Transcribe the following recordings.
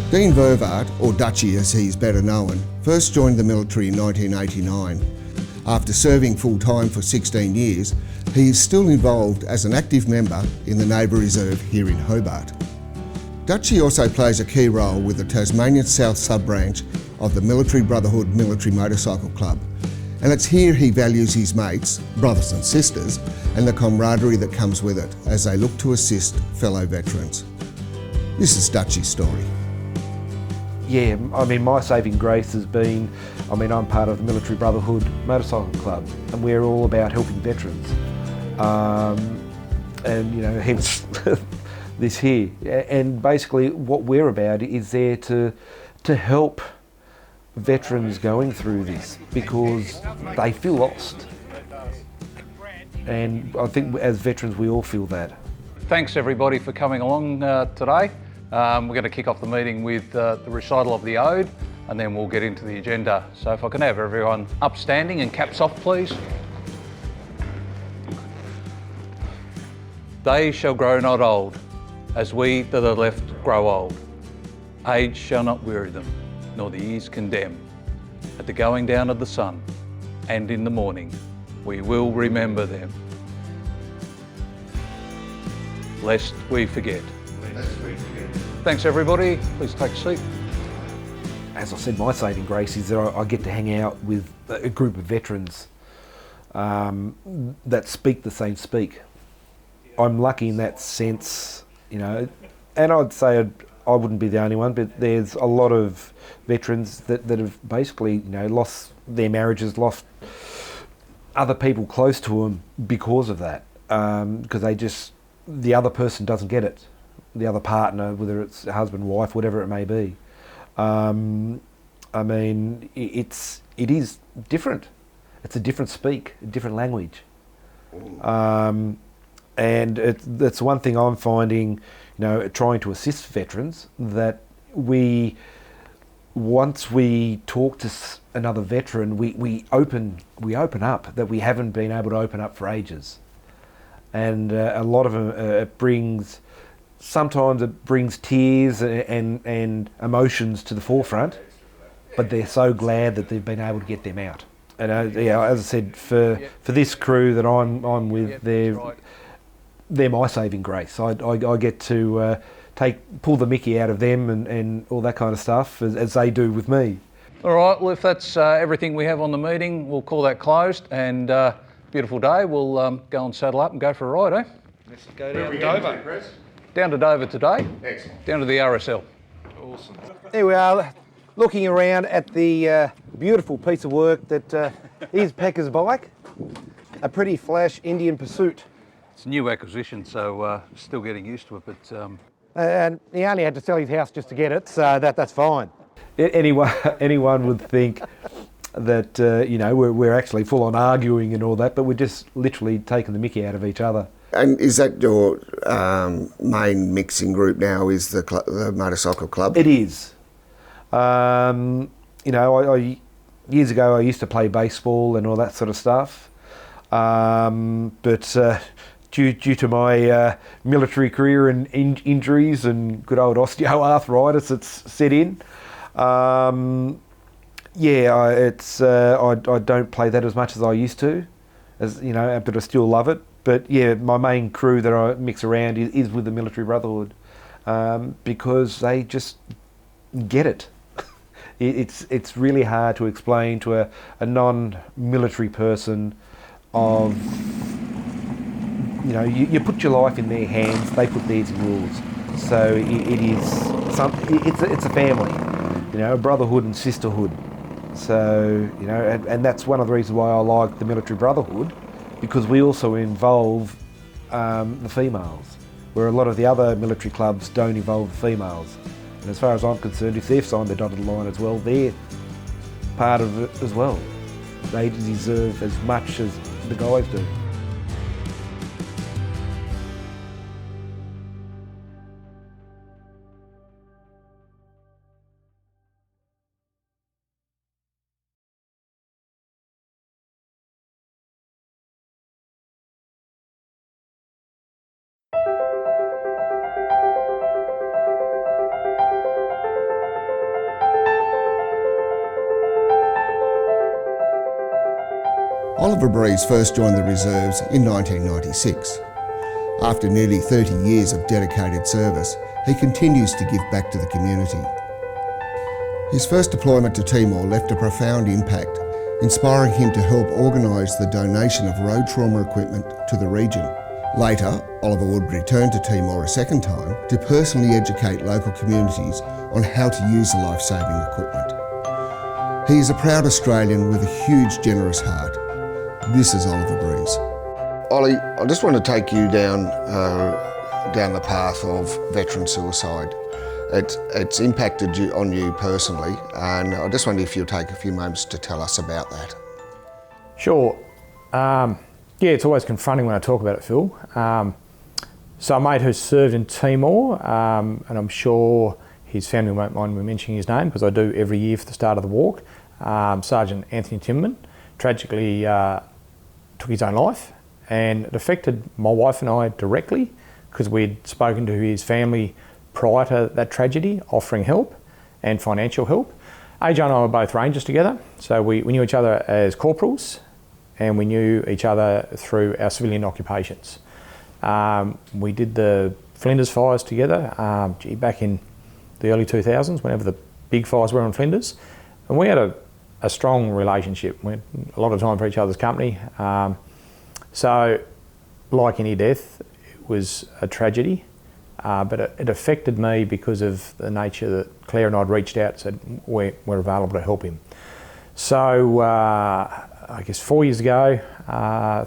Dean Vervaart, or Dutchie as he's better known, first joined the military in 1989. After serving full-time for 16 years, he is still involved as an active member in the Naval Reserve here in Hobart. Dutchie also plays a key role with the Tasmanian South sub-branch of the Military Brotherhood Military Motorcycle Club, and it's here he values his mates, brothers and sisters, and the camaraderie that comes with it as they look to assist fellow veterans. This is Dutchie's story. Yeah, I mean, my saving grace has been, I'm part of the Military Brotherhood Motorcycle Club, and we're all about helping veterans. Hence this here. And basically what we're about is there to help veterans going through this, because they feel lost. And I think as veterans we all feel that. Thanks everybody for coming along today. We're going to kick off the meeting with the recital of the ode, and then we'll get into the agenda. So if I can have everyone upstanding and caps off, please. They shall grow not old, as we that are left grow old. Age shall not weary them, nor the years condemn. At the going down of the sun, and in the morning, we will remember them, lest we forget. Thanks everybody, please take a seat. As I said, my saving grace is that I get to hang out with a group of veterans that speak the same speak. I'm lucky in that sense, and I'd say I wouldn't be the only one, but there's a lot of veterans that have basically, lost their marriages, lost other people close to them because of that, because the other person doesn't get it. The other partner, whether it's husband, wife, whatever it may be. It is different. It's a different speak, a different language. And that's one thing I'm finding, trying to assist veterans, that once we talk to another veteran, we open up, that we haven't been able to open up for ages. And a lot of them, sometimes it brings tears and emotions to the forefront, but they're so glad that they've been able to get them out. And as I said, for this crew that I'm with, they're my saving grace. I get to pull the mickey out of them and all that kind of stuff, as they do with me. All right, well if that's everything we have on the meeting, we'll call that closed, and beautiful day, we'll go and saddle up and go for a ride, eh? Let's go down to Dover. Down to Dover today. Excellent. Down to the RSL. Awesome. There we are, looking around at the beautiful piece of work that is Pecker's bike. A pretty flash Indian Pursuit. It's a new acquisition, so still getting used to it, but... And he only had to sell his house just to get it, so that's fine. Anyone would think that, we're actually full on arguing and all that, but we're just literally taking the mickey out of each other. And is that your main mixing group now, is the motorcycle club? It is. Years ago I used to play baseball and all that sort of stuff, but due to my military career and injuries and good old osteoarthritis that's set in, I don't play that as much as I used to, but I still love it. But yeah, my main crew that I mix around is with the Military Brotherhood, because they just get it. It's really hard to explain to a non-military person of, you put your life in their hands, they put theirs in yours. So it's a family, a brotherhood and sisterhood. So, and that's one of the reasons why I like the Military Brotherhood, because we also involve the females, where a lot of the other military clubs don't involve the females. And as far as I'm concerned, if they've signed the dotted line as well, they're part of it as well. They deserve as much as the guys do. Oliver Breeze first joined the reserves in 1996. After nearly 30 years of dedicated service, he continues to give back to the community. His first deployment to Timor left a profound impact, inspiring him to help organise the donation of road trauma equipment to the region. Later, Oliver would return to Timor a second time to personally educate local communities on how to use the life-saving equipment. He is a proud Australian with a huge, generous heart. This is Oliver Breeze. Ollie, I just want to take you down the path of veteran suicide. It's impacted on you personally, and I just wonder if you'll take a few moments to tell us about that. Sure. Yeah, it's always confronting when I talk about it, Phil. So a mate who served in Timor, and I'm sure his family won't mind me mentioning his name because I do every year for the start of the walk, Sergeant Anthony Timmerman, tragically took his own life, and it affected my wife and I directly because we'd spoken to his family prior to that tragedy, offering help and financial help. AJ and I were both Rangers together, so we knew each other as corporals, and we knew each other through our civilian occupations. We did the Flinders fires together, back in the early 2000s, whenever the big fires were in Flinders, and we had a strong relationship. We had a lot of time for each other's company. So, like any death, it was a tragedy. But it affected me because of the nature that Claire and I had reached out and said we're available to help him. So I guess 4 years ago,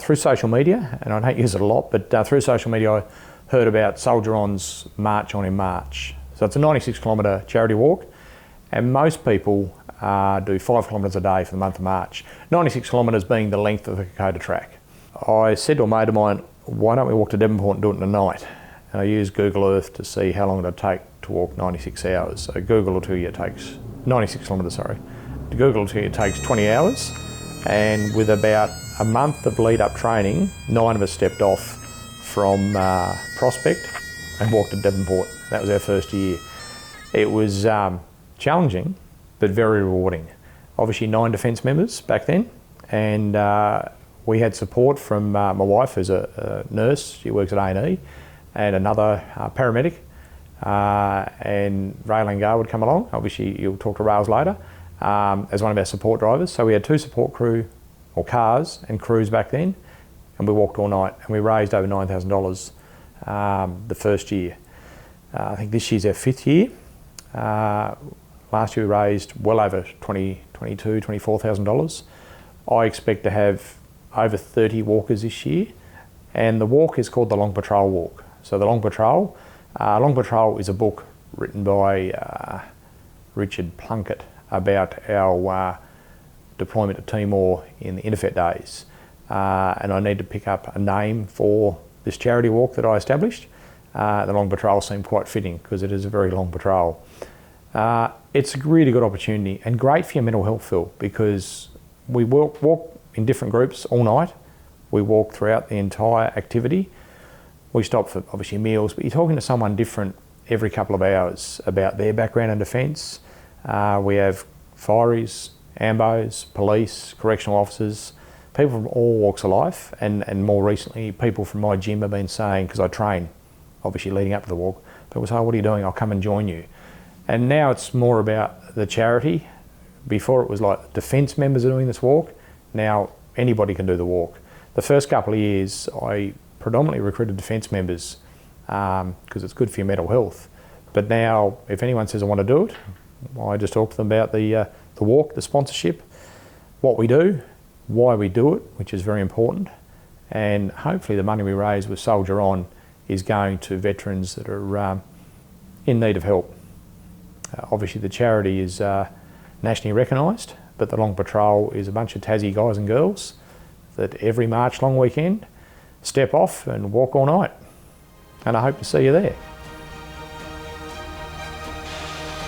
through social media, and I don't use it a lot, but through social media I heard about Soldier On's March On in March. So it's a 96 kilometre charity walk, and most people do 5 kilometres a day for the month of March, 96 kilometres being the length of the Kokoda track. I said to a mate of mine, why don't we walk to Devonport and do it in the night? And I used Google Earth to see how long it would take to walk 96 hours. So Google will tell you it takes 96 kilometres, sorry. Google will tell you it takes 20 hours. And with about a month of lead-up training, 9 of us stepped off from Prospect and walked to Devonport. That was our first year. It was challenging, but very rewarding. Obviously 9 defence members back then, and we had support from my wife, who's a nurse. She works at A&E. And another paramedic, and Ray Langar would come along. Obviously, you'll talk to Rails later, as one of our support drivers. So we had 2 support crew, or cars, and crews back then, and we walked all night, and we raised over $9,000 the first year. I think this year's our 5th year. Last year we raised well over $24,000. I expect to have over 30 walkers this year, and the walk is called the Long Patrol Walk. So the Long Patrol is a book written by Richard Plunkett about our deployment to Timor in the interfet days. And I need to pick up a name for this charity walk that I established. The Long Patrol seemed quite fitting because it is a very long patrol. It's a really good opportunity and great for your mental health, Phil, because we walk in different groups all night. We walk throughout the entire activity. We stop for obviously meals, but you're talking to someone different every couple of hours about their background in defence. We have fireys, ambos, police, correctional officers, people from all walks of life, and more recently people from my gym have been saying, because I train obviously leading up to the walk, people say, oh, what are you doing? I'll come and join you. And now it's more about the charity. Before it was like defence members are doing this walk, now anybody can do the walk. The first couple of years I predominantly recruited defence members because it's good for your mental health. But now if anyone says I want to do it, I just talk to them about the walk, the sponsorship, what we do, why we do it, which is very important, and hopefully the money we raise with Soldier On is going to veterans that are in need of help. Obviously the charity is nationally recognised, but the Long Patrol is a bunch of Tassie guys and girls that every March long weekend step off and walk all night. And I hope to see you there.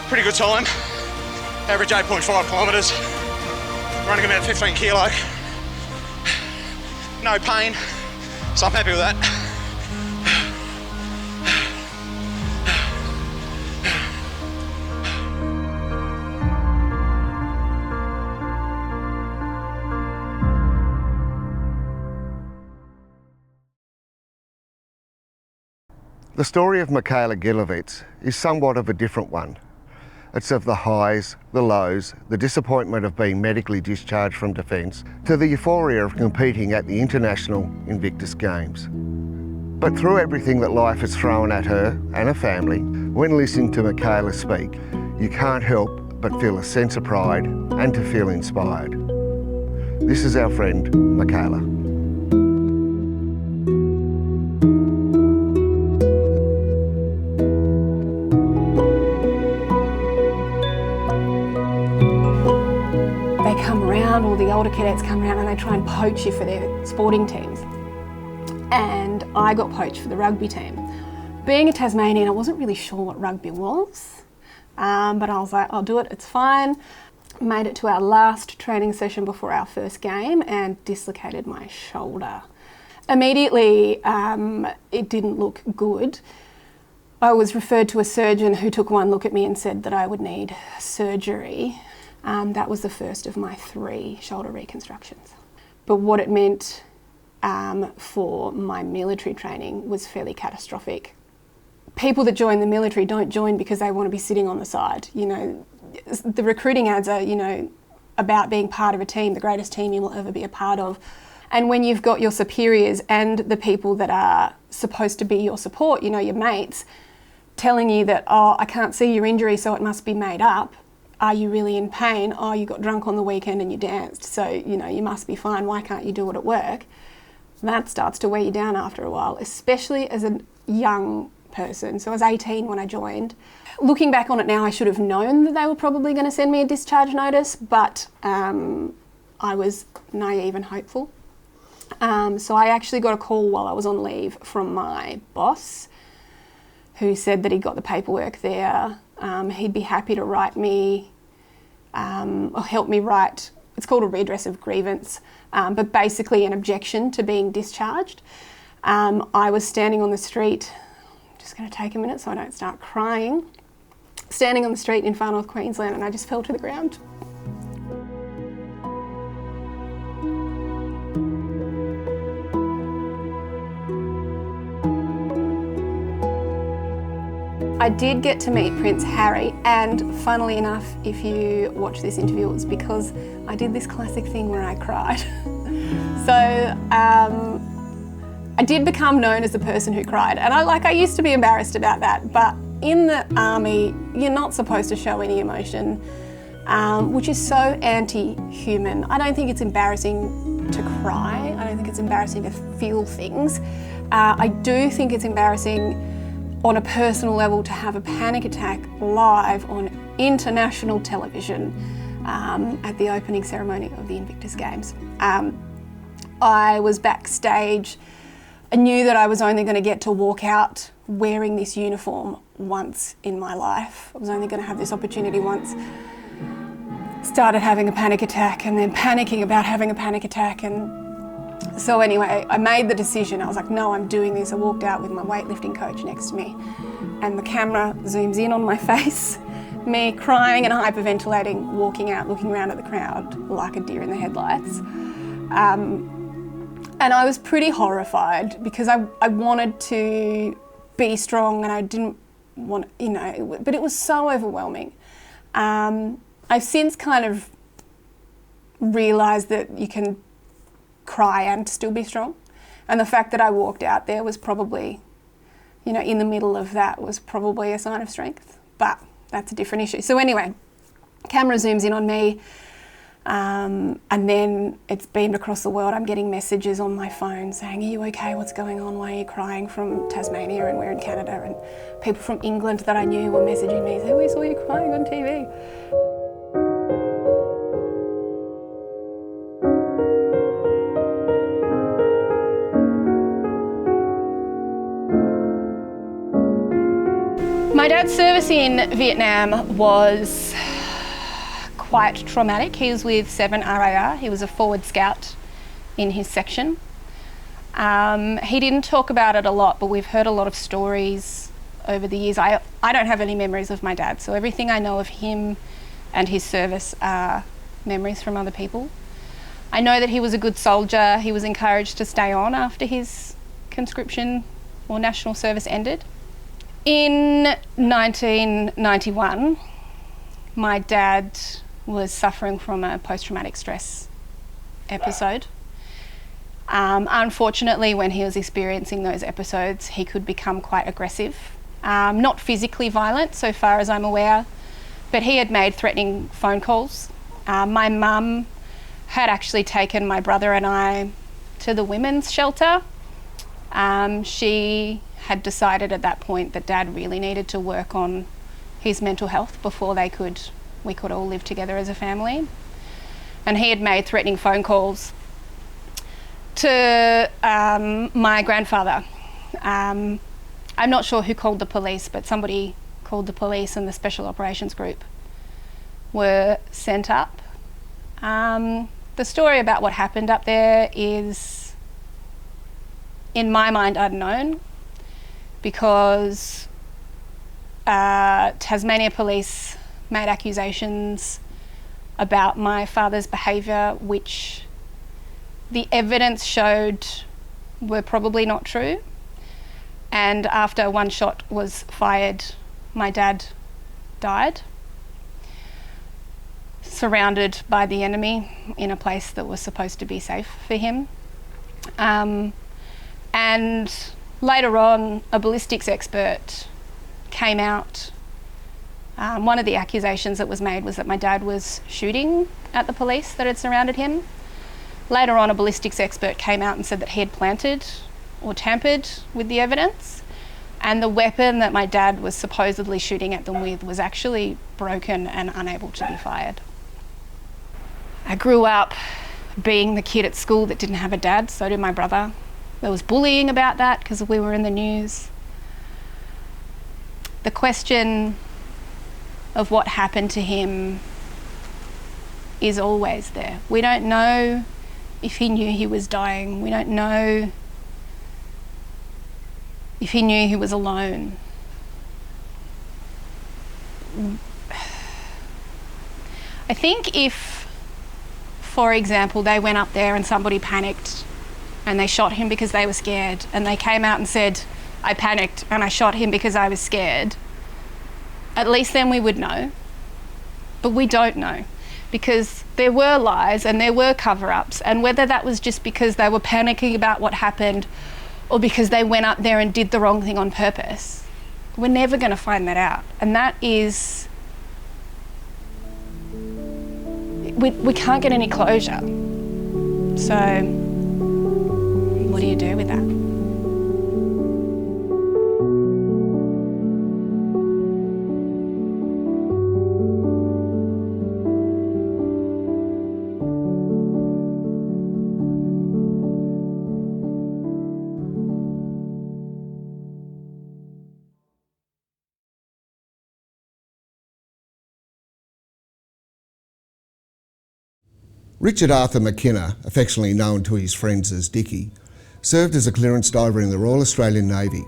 Pretty good time. Average 8.5 kilometres. Running about 15 kilo. No pain, so I'm happy with that. The story of Michaela Gilewicz is somewhat of a different one. It's of the highs, the lows, the disappointment of being medically discharged from defence, to the euphoria of competing at the International Invictus Games. But through everything that life has thrown at her and her family, when listening to Michaela speak, you can't help but feel a sense of pride and to feel inspired. This is our friend, Michaela. All the older cadets come around and they try and poach you for their sporting teams. And I got poached for the rugby team. Being a Tasmanian, I wasn't really sure what rugby was, but I was like, I'll do it, it's fine. Made it to our last training session before our first game and dislocated my shoulder. Immediately, it didn't look good. I was referred to a surgeon who took one look at me and said that I would need surgery. That was the first of my 3 shoulder reconstructions. But what it meant for my military training was fairly catastrophic. People that join the military don't join because they want to be sitting on the side. You know, the recruiting ads are, you know, about being part of a team, the greatest team you will ever be a part of. And when you've got your superiors and the people that are supposed to be your support, you know, your mates, telling you that, oh, I can't see your injury, so it must be made up. Are you really in pain? Oh, you got drunk on the weekend and you danced, so, you know, you must be fine. Why can't you do it at work? That starts to weigh you down after a while, especially as a young person. So I was 18 when I joined. Looking back on it now, I should have known that they were probably going to send me a discharge notice, but I was naive and hopeful. So I actually got a call while I was on leave from my boss, who said that he got the paperwork there. He'd be happy to write me, or help me write, it's called a redress of grievance, but basically an objection to being discharged. I was standing on the street, just going to take a minute so I don't start crying, standing on the street in Far North Queensland, and I just fell to the ground. I did get to meet Prince Harry, and funnily enough, if you watch this interview, it was because I did this classic thing where I cried. So I did become known as the person who cried, and I used to be embarrassed about that, but in the army, you're not supposed to show any emotion, which is so anti-human. I don't think it's embarrassing to cry. I don't think it's embarrassing to feel things. I do think it's embarrassing on a personal level to have a panic attack live on international television at the opening ceremony of the Invictus Games. I was backstage. I knew that I was only going to get to walk out wearing this uniform once in my life. I was only going to have this opportunity once. Started having a panic attack and then panicking about having a panic attack, and so anyway, I made the decision. I was like, no, I'm doing this. I walked out with my weightlifting coach next to me, and the camera zooms in on my face, me crying and hyperventilating, walking out, looking around at the crowd like a deer in the headlights. And I was pretty horrified because I wanted to be strong and I didn't want, you know, but it was so overwhelming. I've since kind of realised that you can cry and still be strong. And the fact that I walked out there was probably, you know, in the middle of that was probably a sign of strength, but that's a different issue. So anyway, camera zooms in on me, and then it's beamed across the world. I'm getting messages on my phone saying, are you okay? What's going on? Why are you crying? From Tasmania, and we're in Canada, and people from England that I knew were messaging me saying, we saw you crying on TV. My dad's service in Vietnam was quite traumatic. He was with 7 RAR. He was a forward scout in his section. He didn't talk about it a lot, but we've heard a lot of stories over the years. I don't have any memories of my dad, so everything I know of him and his service are memories from other people. I know that he was a good soldier. He was encouraged to stay on after his conscription or national service ended. In 1991, my dad was suffering from a post-traumatic stress episode. Unfortunately, when he was experiencing those episodes, he could become quite aggressive. Not physically violent, so far as I'm aware, but he had made threatening phone calls. My mum had actually taken my brother and I to the women's shelter. She had decided at that point that Dad really needed to work on his mental health before we could all live together as a family. And he had made threatening phone calls to my grandfather. I'm not sure who called the police, but somebody called the police and the Special Operations Group were sent up. The story about what happened up there is, in my mind, unknown, because Tasmania police made accusations about my father's behaviour, which the evidence showed were probably not true. And after one shot was fired, my dad died, surrounded by the enemy in a place that was supposed to be safe for him. And later on, a ballistics expert came out. One of the accusations that was made was that my dad was shooting at the police that had surrounded him. Later on, a ballistics expert came out and said that he had planted or tampered with the evidence, and the weapon that my dad was supposedly shooting at them with was actually broken and unable to be fired. I grew up being the kid at school that didn't have a dad, so did my brother. There was bullying about that because we were in the news. The question of what happened to him is always there. We don't know if he knew he was dying. We don't know if he knew he was alone. I think if, for example, they went up there and somebody panicked and they shot him because they were scared, and they came out and said, I panicked and I shot him because I was scared, at least then we would know. But we don't know, because there were lies and there were cover-ups, and whether that was just because they were panicking about what happened or because they went up there and did the wrong thing on purpose, we're never going to find that out. And that is, we can't get any closure. So what do you do with that? Richard Arthur McKinna, affectionately known to his friends as Dickie, served as a clearance diver in the Royal Australian Navy.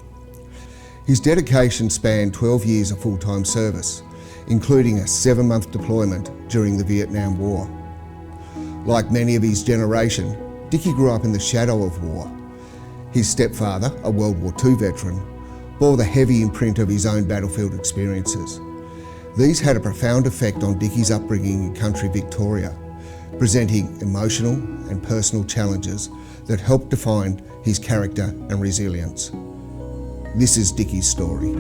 His dedication spanned 12 years of full-time service, including a 7-month deployment during the Vietnam War. Like many of his generation, Dickie grew up in the shadow of war. His stepfather, a World War II veteran, bore the heavy imprint of his own battlefield experiences. These had a profound effect on Dickie's upbringing in country Victoria, presenting emotional and personal challenges that helped define his character and resilience. This is Dickie's story.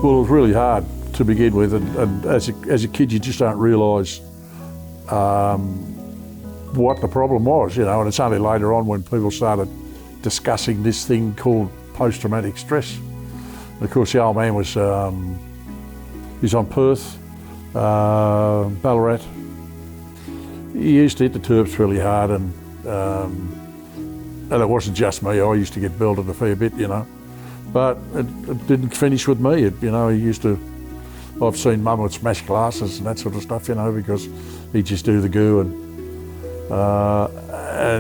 Well, it was really hard to begin with, and as a kid you just don't realise what the problem was, you know, and it's only later on when people started discussing this thing called post-traumatic stress. And of course the old man was, he's on Perth, Ballarat. He used to hit the terps really hard, and it wasn't just me, I used to get belted a fair bit, you know. But it didn't finish with me, I've seen Mum would smash glasses and that sort of stuff, you know, because he'd just do the goo, and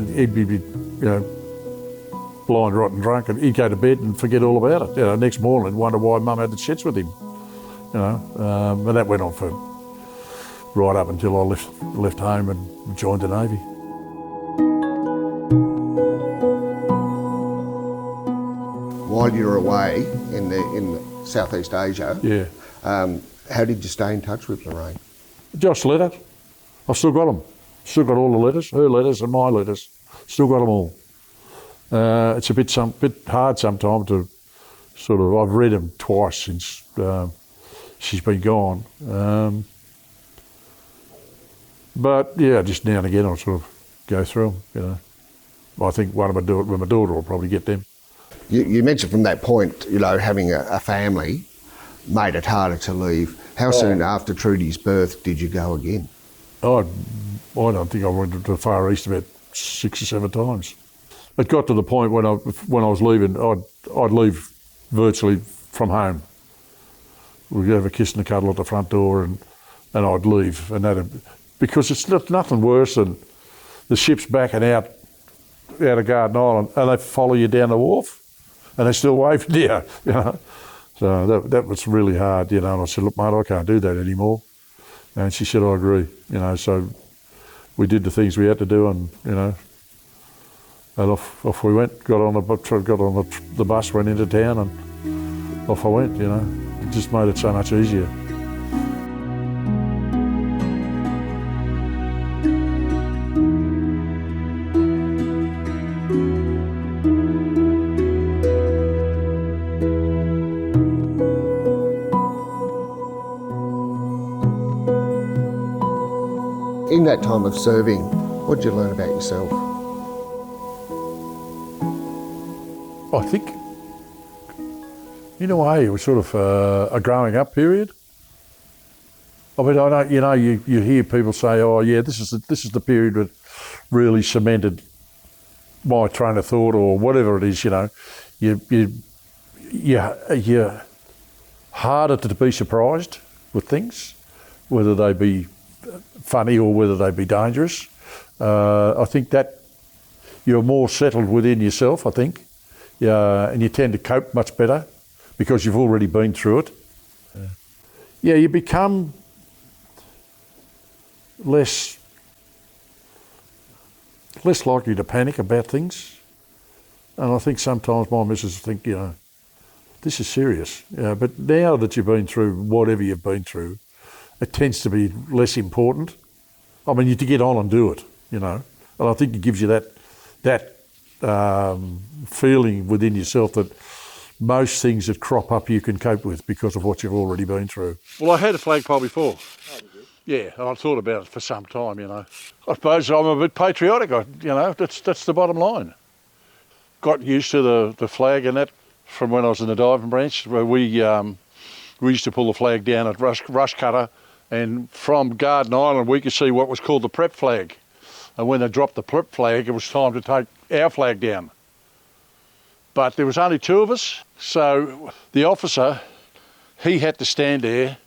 he'd be, you know, blind, rotten drunk, and he'd go to bed and forget all about it. You know, next morning wonder why Mum had the shits with him. you know. And that went on for right up until I left home and joined the Navy. While you were away in Southeast Asia, Yeah. How did you stay in touch with Lorraine? Just letters. I've still got them. Still got all the letters, her letters and my letters. Still got them all. It's a bit hard sometimes to sort of, I've read them twice since she's been gone. But yeah, just now and again I'll sort of go through them, you know. I think one of my daughter will probably get them. You mentioned from that point, you know, having a family made it harder to leave. How soon after Trudy's birth did you go again? I don't think I went to the Far East about 6 or 7 times. It got to the point when I was leaving, I'd leave virtually from home. We'd have a kiss and a cuddle at the front door, and I'd leave, because it's nothing worse than the ship's backing out of Garden Island, and they follow you down the wharf, and they still wave to you, you know. So that was really hard, you know. And I said, look, mate, I can't do that anymore. And she said, I agree, you know. So we did the things we had to do, and you know, and off we went. Got on the bus, went into town, and off I went. You know, it just made it so much easier. In that time of serving, what did you learn about yourself? I think, in a way, it was sort of a growing up period. I mean, I don't, you know, you hear people say, "Oh, yeah, this is the period that really cemented my train of thought," or whatever it is. You know, you're harder to be surprised with things, whether they be funny or whether they be dangerous. I think that you're more settled within yourself, I think, and you tend to cope much better because you've already been through it. Yeah, you become less likely to panic about things. And I think sometimes my missus think, you know, this is serious. But now that you've been through whatever you've been through, it tends to be less important. I mean, you to get on and do it, you know. And I think it gives you that feeling within yourself that most things that crop up you can cope with because of what you've already been through. Well, I had a flagpole before. Oh, did you? Yeah, and I've thought about it for some time, you know. I suppose I'm a bit patriotic, you know, that's the bottom line. Got used to the flag and that from when I was in the diving branch, where we used to pull the flag down at Rush Cutter, and from Garden Island we could see what was called the prep flag. And when they dropped the prep flag, it was time to take our flag down. But there was only 2 of us, so the officer, he had to stand there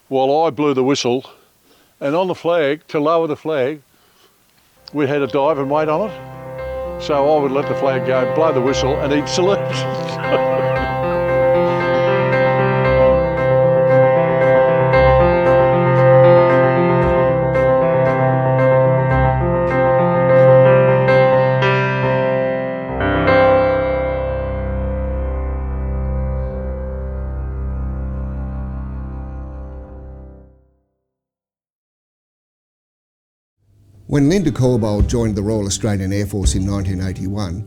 while I blew the whistle, and on the flag, to lower the flag, we had to dive and wait on it. So I would let the flag go, blow the whistle, and he'd salute. When Linda Corbould joined the Royal Australian Air Force in 1981,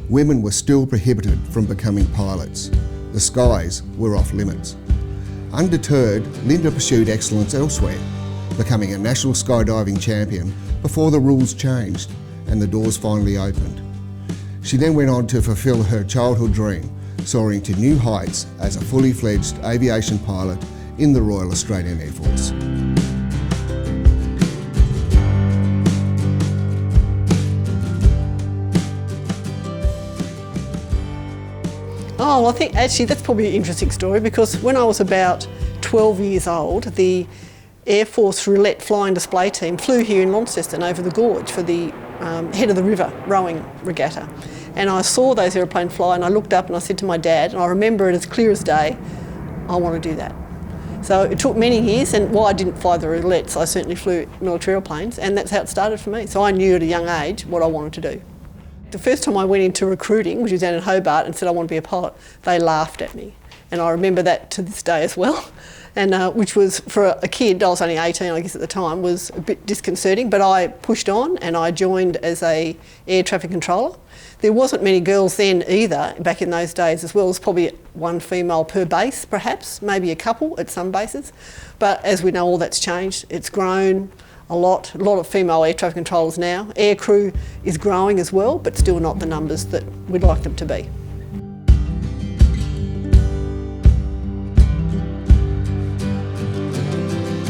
women were still prohibited from becoming pilots. The skies were off limits. Undeterred, Linda pursued excellence elsewhere, becoming a national skydiving champion before the rules changed and the doors finally opened. She then went on to fulfil her childhood dream, soaring to new heights as a fully fledged aviation pilot in the Royal Australian Air Force. Oh, I think actually that's probably an interesting story, because when I was about 12 years old, the Air Force roulette flying display team flew here in Launceston over the gorge for the head of the river rowing regatta. And I saw those aeroplanes fly, and I looked up and I said to my dad, and I remember it as clear as day, I want to do that. So it took many years, and while I didn't fly the roulettes, I certainly flew military airplanes, and that's how it started for me. So I knew at a young age what I wanted to do. The first time I went into recruiting, which was down in Hobart, and said I want to be a pilot, they laughed at me. And I remember that to this day as well. And which was, for a kid, I was only 18 I guess at the time, was a bit disconcerting, but I pushed on and I joined as a air traffic controller. There wasn't many girls then either, back in those days as well. It was probably one female per base perhaps, maybe a couple at some bases. But as we know, all that's changed. It's grown a lot of female air traffic controllers now. Air crew is growing as well, but still not the numbers that we'd like them to be.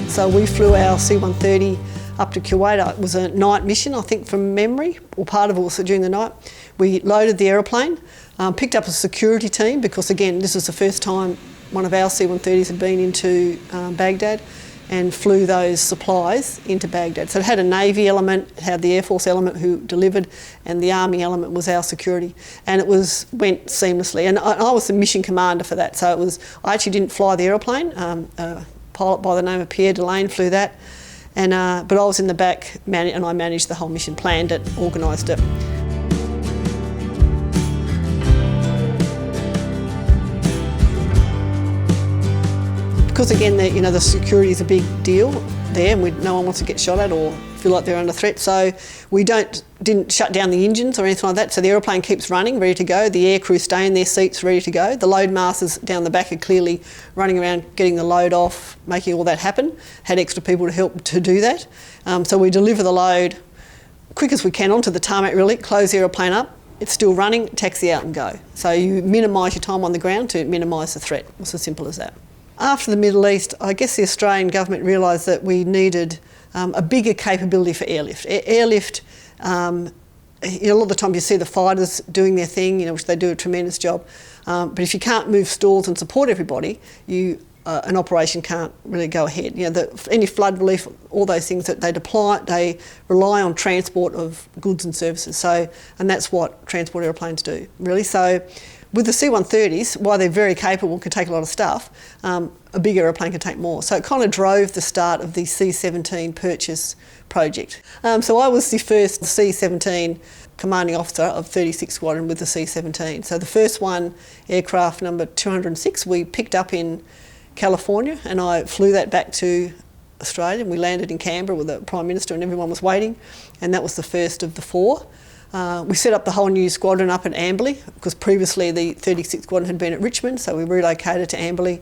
So we flew our C-130 up to Kuwait. It was a night mission, I think, from memory, or part of it was during the night. We loaded the aeroplane, picked up a security team, because again, this was the first time one of our C-130s had been into Baghdad, and flew those supplies into Baghdad. So it had a Navy element, it had the Air Force element who delivered, and the Army element was our security. And it went seamlessly. And I was the mission commander for that, so I actually didn't fly the aeroplane. A pilot by the name of Pierre Delane flew that. But I was in the back and I managed the whole mission, planned it, organised it. Because again, the security is a big deal there, and no one wants to get shot at or feel like they're under threat. So we didn't shut down the engines or anything like that. So the aeroplane keeps running, ready to go. The air crew stay in their seats, ready to go. The load masters down the back are clearly running around, getting the load off, making all that happen. Had extra people to help to do that. So we deliver the load quick as we can onto the tarmac, really, close the aeroplane up. It's still running, taxi out and go. So you minimise your time on the ground to minimise the threat. It's as simple as that. After the Middle East, I guess the Australian government realised that we needed a bigger capability for airlift. Airlift, a lot of the time you see the fighters doing their thing, which they do a tremendous job. But if you can't move stalls and support everybody, an operation can't really go ahead. Any flood relief, all those things that they rely on transport of goods and services. And that's what transport aeroplanes do, really. So with the C-130s, while they're very capable, can take a lot of stuff, a big aeroplane can take more. So it kind of drove the start of the C-17 purchase project. So I was the first C-17 commanding officer of 36 Squadron with the C-17. So the first one, aircraft number 206, we picked up in California, and I flew that back to Australia, and we landed in Canberra with the Prime Minister and everyone was waiting, and that was the first of the four. We set up the whole new squadron up at Amberley, because previously the 36th Squadron had been at Richmond, so we relocated to Amberley.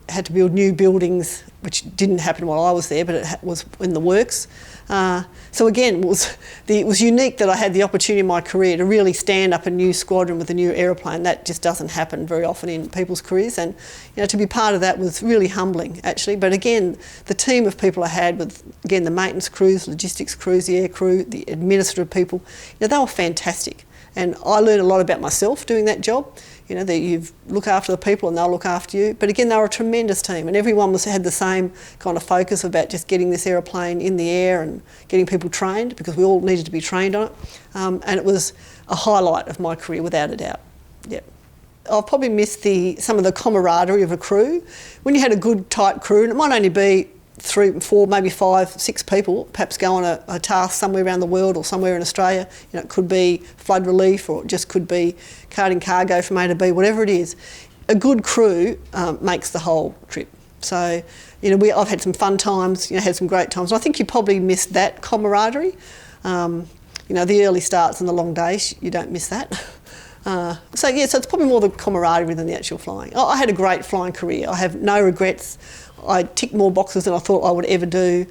Had to build new buildings, which didn't happen while I was there, but it was in the works. So again, it was unique that I had the opportunity in my career to really stand up a new squadron with a new aeroplane. That just doesn't happen very often in people's careers, and to be part of that was really humbling, actually. But again, the team of people I had with, again, the maintenance crews, logistics crews, the air crew, the administrative people, they were fantastic. And I learned a lot about myself doing that job. That you look after the people and they'll look after you. But again, they were a tremendous team, and everyone had the same kind of focus about just getting this aeroplane in the air and getting people trained, because we all needed to be trained on it. And it was a highlight of my career, without a doubt. Yep. I've probably missed some of the camaraderie of a crew. When you had a good, tight crew, and it might only be 3, 4, maybe 5, 6 people, perhaps go on a task somewhere around the world or somewhere in Australia. It could be flood relief, or it just could be carting cargo from A to B, whatever it is. A good crew makes the whole trip. So, I've had some fun times, had some great times. And I think you probably missed that camaraderie. The early starts and the long days, you don't miss that. So it's probably more the camaraderie than the actual flying. I had a great flying career. I have no regrets. I ticked more boxes than I thought I would ever do.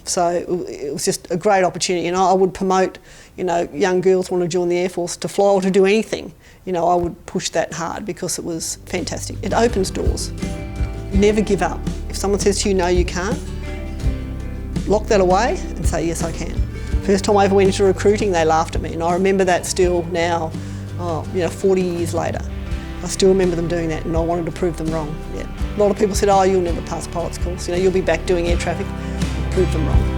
So it was just a great opportunity. And I would promote, young girls want to join the Air Force to fly or to do anything. I would push that hard, because it was fantastic. It opens doors. Never give up. If someone says to you, no, you can't, lock that away and say, yes, I can. First time I ever went into recruiting, they laughed at me. And I remember that still now, 40 years later. I still remember them doing that, and I wanted to prove them wrong. Yeah. A lot of people said, you'll never pass a pilot's course. You'll be back doing air traffic. Prove them wrong.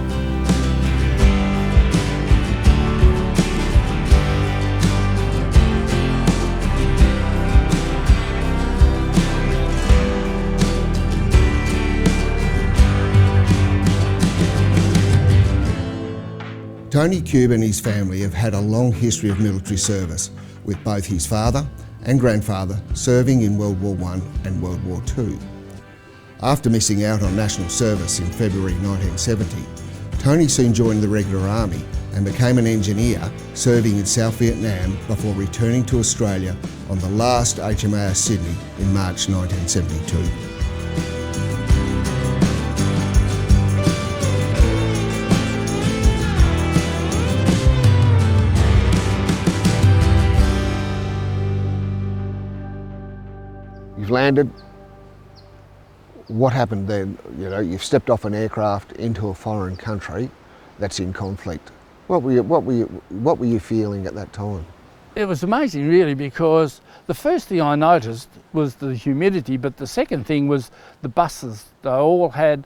Tony Kube and his family have had a long history of military service, with both his father and grandfather serving in World War I and World War II. After missing out on national service in February 1970, Tony soon joined the regular army and became an engineer serving in South Vietnam before returning to Australia on the last HMAS Sydney in March 1972. You've landed. What happened then? You know, you've stepped off an aircraft into a foreign country that's in conflict. What were you feeling at that time? It was amazing, really, because the first thing I noticed was the humidity, but the second thing was the buses. They all had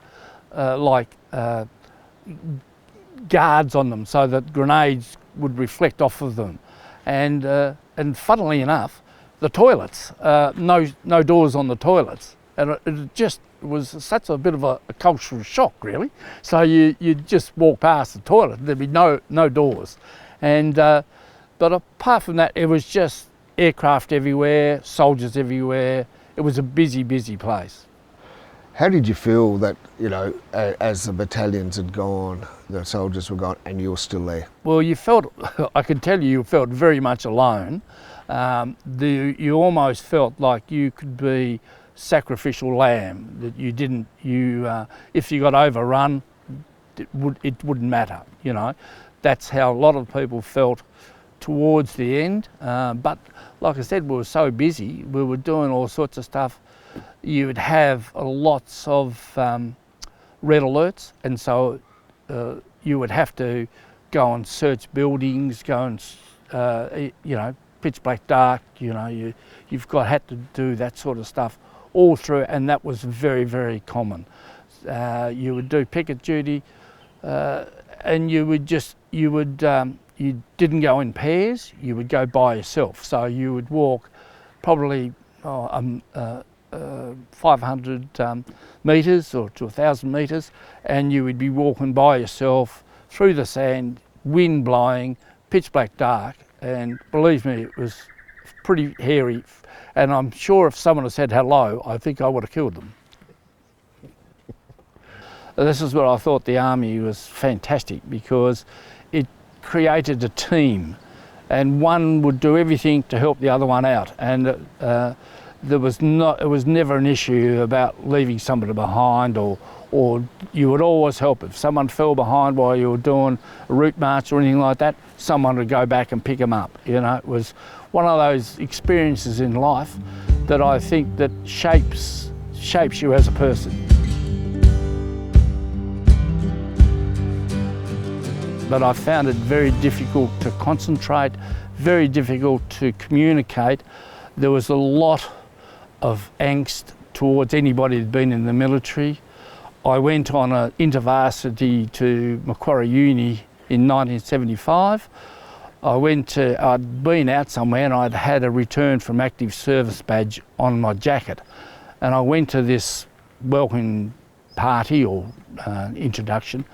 guards on them so that grenades would reflect off of them, and funnily enough, the toilets, no doors on the toilets, and it just was such a bit of a cultural shock, really. So you'd just walk past the toilet, there'd be no doors, and but apart from that, it was just aircraft everywhere, soldiers everywhere. It was a busy place. How did you feel that, you know, as the battalions had gone, the soldiers were gone, and you were still there? Well, you felt, I can tell you felt very much alone. You almost felt like you could be sacrificial lamb, that you didn't, if you got overrun, it wouldn't matter, you know. That's how a lot of people felt towards the end. But like I said, we were so busy, we were doing all sorts of stuff. You would have lots of red alerts, and so you would have to go and search buildings, go and, you know, pitch black dark, you know, you've had to do that sort of stuff all through, and that was very common. You would do picket duty, and you didn't go in pairs, you would go by yourself. So you would walk probably 500 metres or to 1,000 metres, and you would be walking by yourself through the sand, wind blowing, pitch black dark, and believe me, it was pretty hairy. And I'm sure if someone had said hello, I think I would have killed them. This is where I thought the Army was fantastic, because it created a team, and one would do everything to help the other one out. And it was never an issue about leaving somebody behind, or you would always help. If someone fell behind while you were doing a route march or anything like that, someone would go back and pick them up. You know, it was one of those experiences in life that I think that shapes you as a person. But I found it very difficult to concentrate, very difficult to communicate. There was a lot of angst towards anybody who'd been in the military. I went on an intervarsity to Macquarie Uni in 1975. I'd been out somewhere and I'd had a return from active service badge on my jacket. And I went to this welcome party or introduction,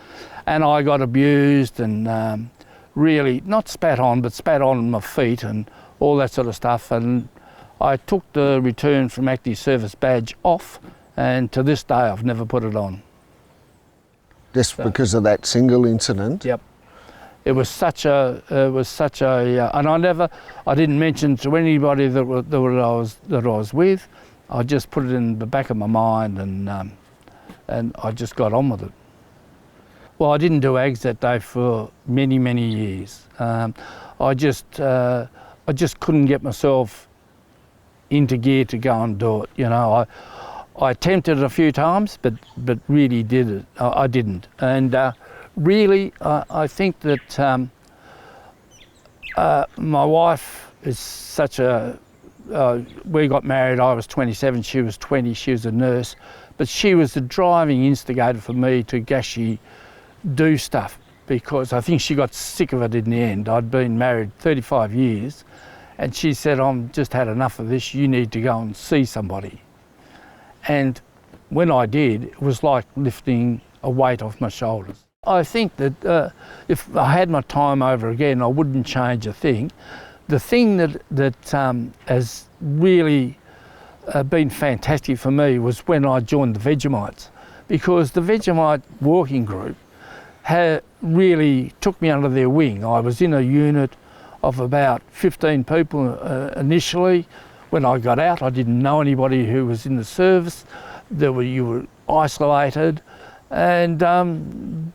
and I got abused and really, not spat on, but spat on my feet and all that sort of stuff. And I took the return from active service badge off, and to this day I've never put it on. Just because of that single incident? Yep. It was such a, and I didn't mention to anybody that I was with. I just put it in the back of my mind, and I just got on with it. Well, I didn't do AGS that day for many years. I just couldn't get myself into gear to go and do it. You know, I attempted it a few times, but really I didn't. And really, I think that my wife is such a. We got married. I was 27. She was 20. She was a nurse, but she was the driving instigator for me to actually do stuff, because I think she got sick of it in the end. I'd been married 35 years. And she said, I've just had enough of this, you need to go and see somebody. And when I did, it was like lifting a weight off my shoulders. I think that if I had my time over again, I wouldn't change a thing. The thing that has really been fantastic for me was when I joined the Vegemites, because the Vegemite working group really took me under their wing. I was in a unit of about 15 people initially. When I got out, I didn't know anybody who was in the service. You were isolated, and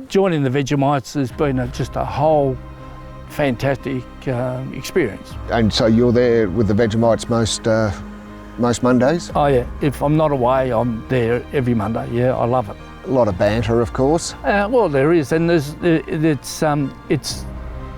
joining the Vegemites has been just a whole fantastic experience. And so you're there with the Vegemites most Mondays? Oh yeah, if I'm not away, I'm there every Monday. Yeah, I love it. A lot of banter, of course. Well, there is, and it's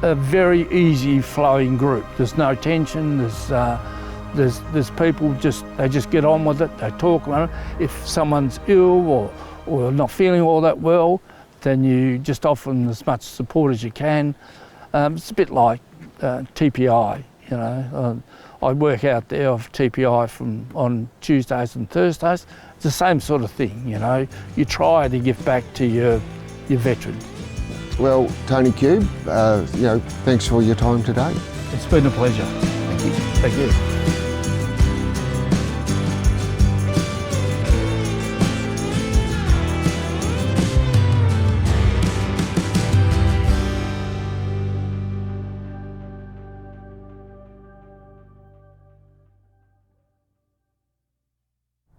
a very easy flowing group. There's no tension. There's people they just get on with it. They talk about it. If someone's ill or not feeling all that well, then you just offer them as much support as you can. It's a bit like TPI, you know. I work out there of TPI on Tuesdays and Thursdays. It's the same sort of thing, you know. You try to give back to your veterans. Well, Tony Kube, thanks for your time today. It's been a pleasure. Thank you. Thank you.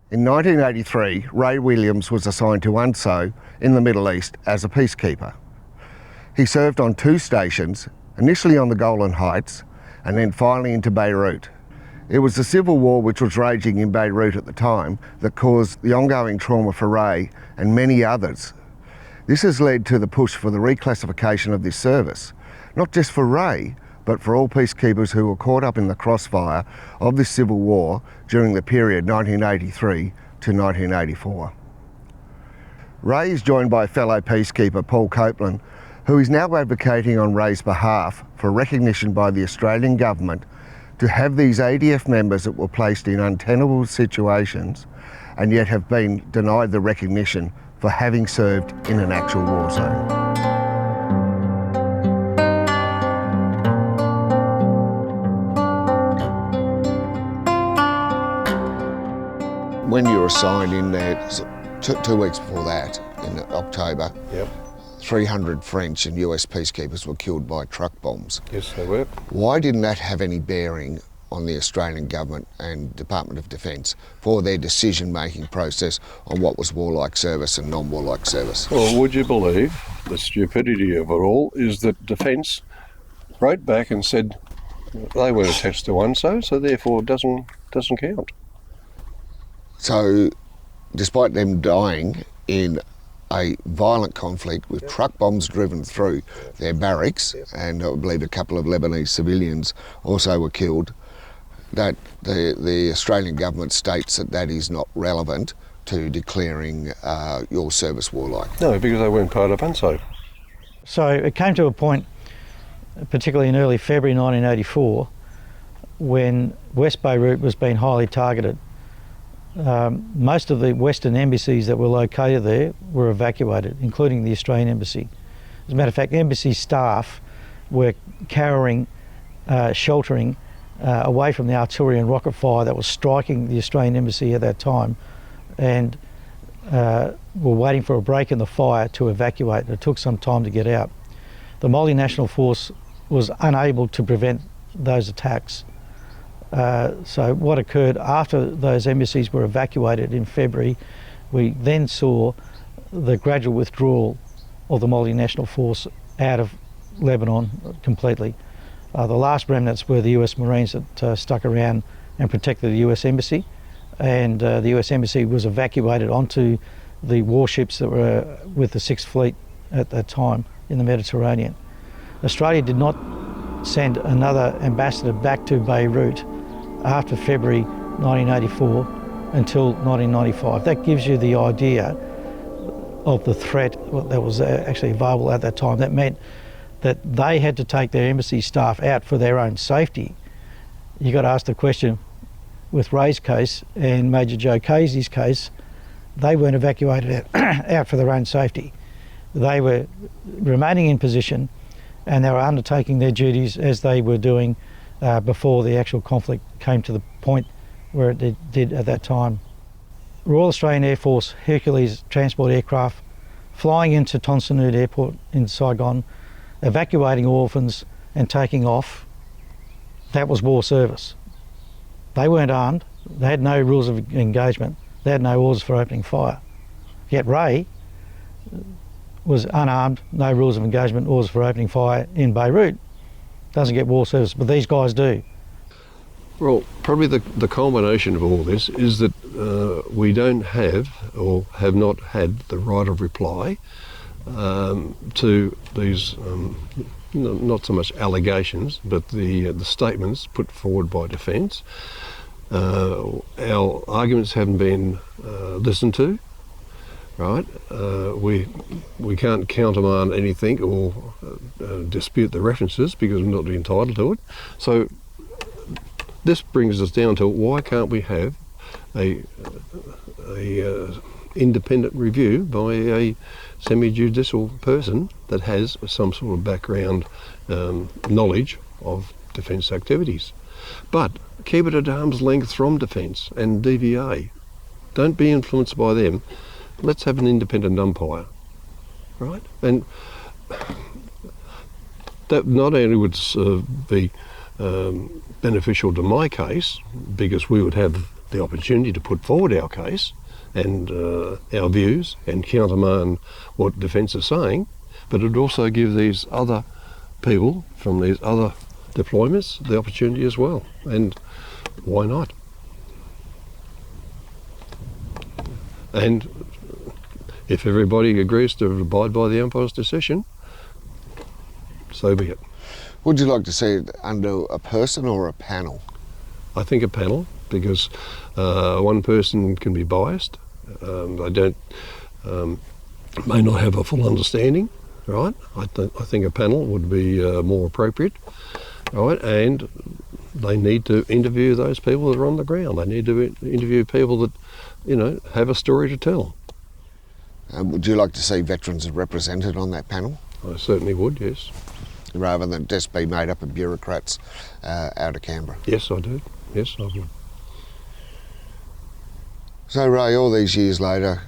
In 1983, Ray Williams was assigned to UNSO in the Middle East as a peacekeeper. He served on 2 stations, initially on the Golan Heights and then finally into Beirut. It was the civil war which was raging in Beirut at the time that caused the ongoing trauma for Ray and many others. This has led to the push for the reclassification of this service, not just for Ray, but for all peacekeepers who were caught up in the crossfire of this civil war during the period 1983 to 1984. Ray is joined by fellow peacekeeper Paul Copeland, who is now advocating on Ray's behalf for recognition by the Australian government to have these ADF members that were placed in untenable situations and yet have been denied the recognition for having served in an actual war zone. When you were assigned in there, 2 weeks before that, in October, yep. 300 French and US peacekeepers were killed by truck bombs. Yes, they were. Why didn't that have any bearing on the Australian government and Department of Defence for their decision-making process on what was warlike service and non-warlike service? Well, would you believe the stupidity of it all is that Defence wrote back and said they weren't attached to UNSO, so therefore it doesn't count. So, despite them dying in a violent conflict with truck bombs driven through their barracks, and I believe a couple of Lebanese civilians also were killed, that the Australian government states that is not relevant to declaring your service warlike. No, because they weren't part of UNSO. So it came to a point, particularly in early February 1984, when West Beirut was being highly targeted. Most of the Western embassies that were located there were evacuated, including the Australian Embassy. As a matter of fact, embassy staff were cowering, sheltering away from the artillery and rocket fire that was striking the Australian Embassy at that time, and were waiting for a break in the fire to evacuate. It took some time to get out. The multinational force was unable to prevent those attacks. So what occurred after those embassies were evacuated in February, we then saw the gradual withdrawal of the multinational force out of Lebanon completely. The last remnants were the US Marines that stuck around and protected the US Embassy, and the US Embassy was evacuated onto the warships that were with the 6th Fleet at that time in the Mediterranean. Australia did not send another ambassador back to Beirut after February 1984 until 1995. That gives you the idea of the threat that was actually available at that time. That meant that they had to take their embassy staff out for their own safety. You got to ask the question, with Ray's case and Major Joe Casey's case, they weren't evacuated out for their own safety. they were remaining in position and they were undertaking their duties as they were doing before the actual conflict came to the point where it did at that time. Royal Australian Air Force Hercules transport aircraft flying into Ton Son Nhut Airport in Saigon, evacuating orphans and taking off, that was war service. They weren't armed, they had no rules of engagement, they had no orders for opening fire. Yet Ray was unarmed, no rules of engagement, orders for opening fire in Beirut. Doesn't get war service, but these guys do. Well, probably the culmination of all this is that we don't have or have not had the right of reply to these, not so much allegations, but the statements put forward by defence. Our arguments haven't been listened to, right? We can't countermand anything or dispute the references because we're not entitled to it. So this brings us down to why can't we have a independent review by a semi-judicial person that has some sort of background knowledge of defence activities. But keep it at arm's length from defence and DVA. Don't be influenced by them. Let's have an independent umpire, right? And that not only would be beneficial to my case, because we would have the opportunity to put forward our case and our views and countermand what defence is saying, but it would also give these other people from these other deployments the opportunity as well. And why not? And if everybody agrees to abide by the umpire's decision, so be it. Would you like to see it under a person or a panel? I think a panel, because one person can be biased. They may not have a full understanding, right? I think a panel would be more appropriate, right? And they need to interview those people that are on the ground. They need to interview people that, have a story to tell. Would you like to see veterans represented on that panel? I certainly would, yes. Rather than just be made up of bureaucrats out of Canberra? Yes, I do. Yes, I would. So Ray, all these years later,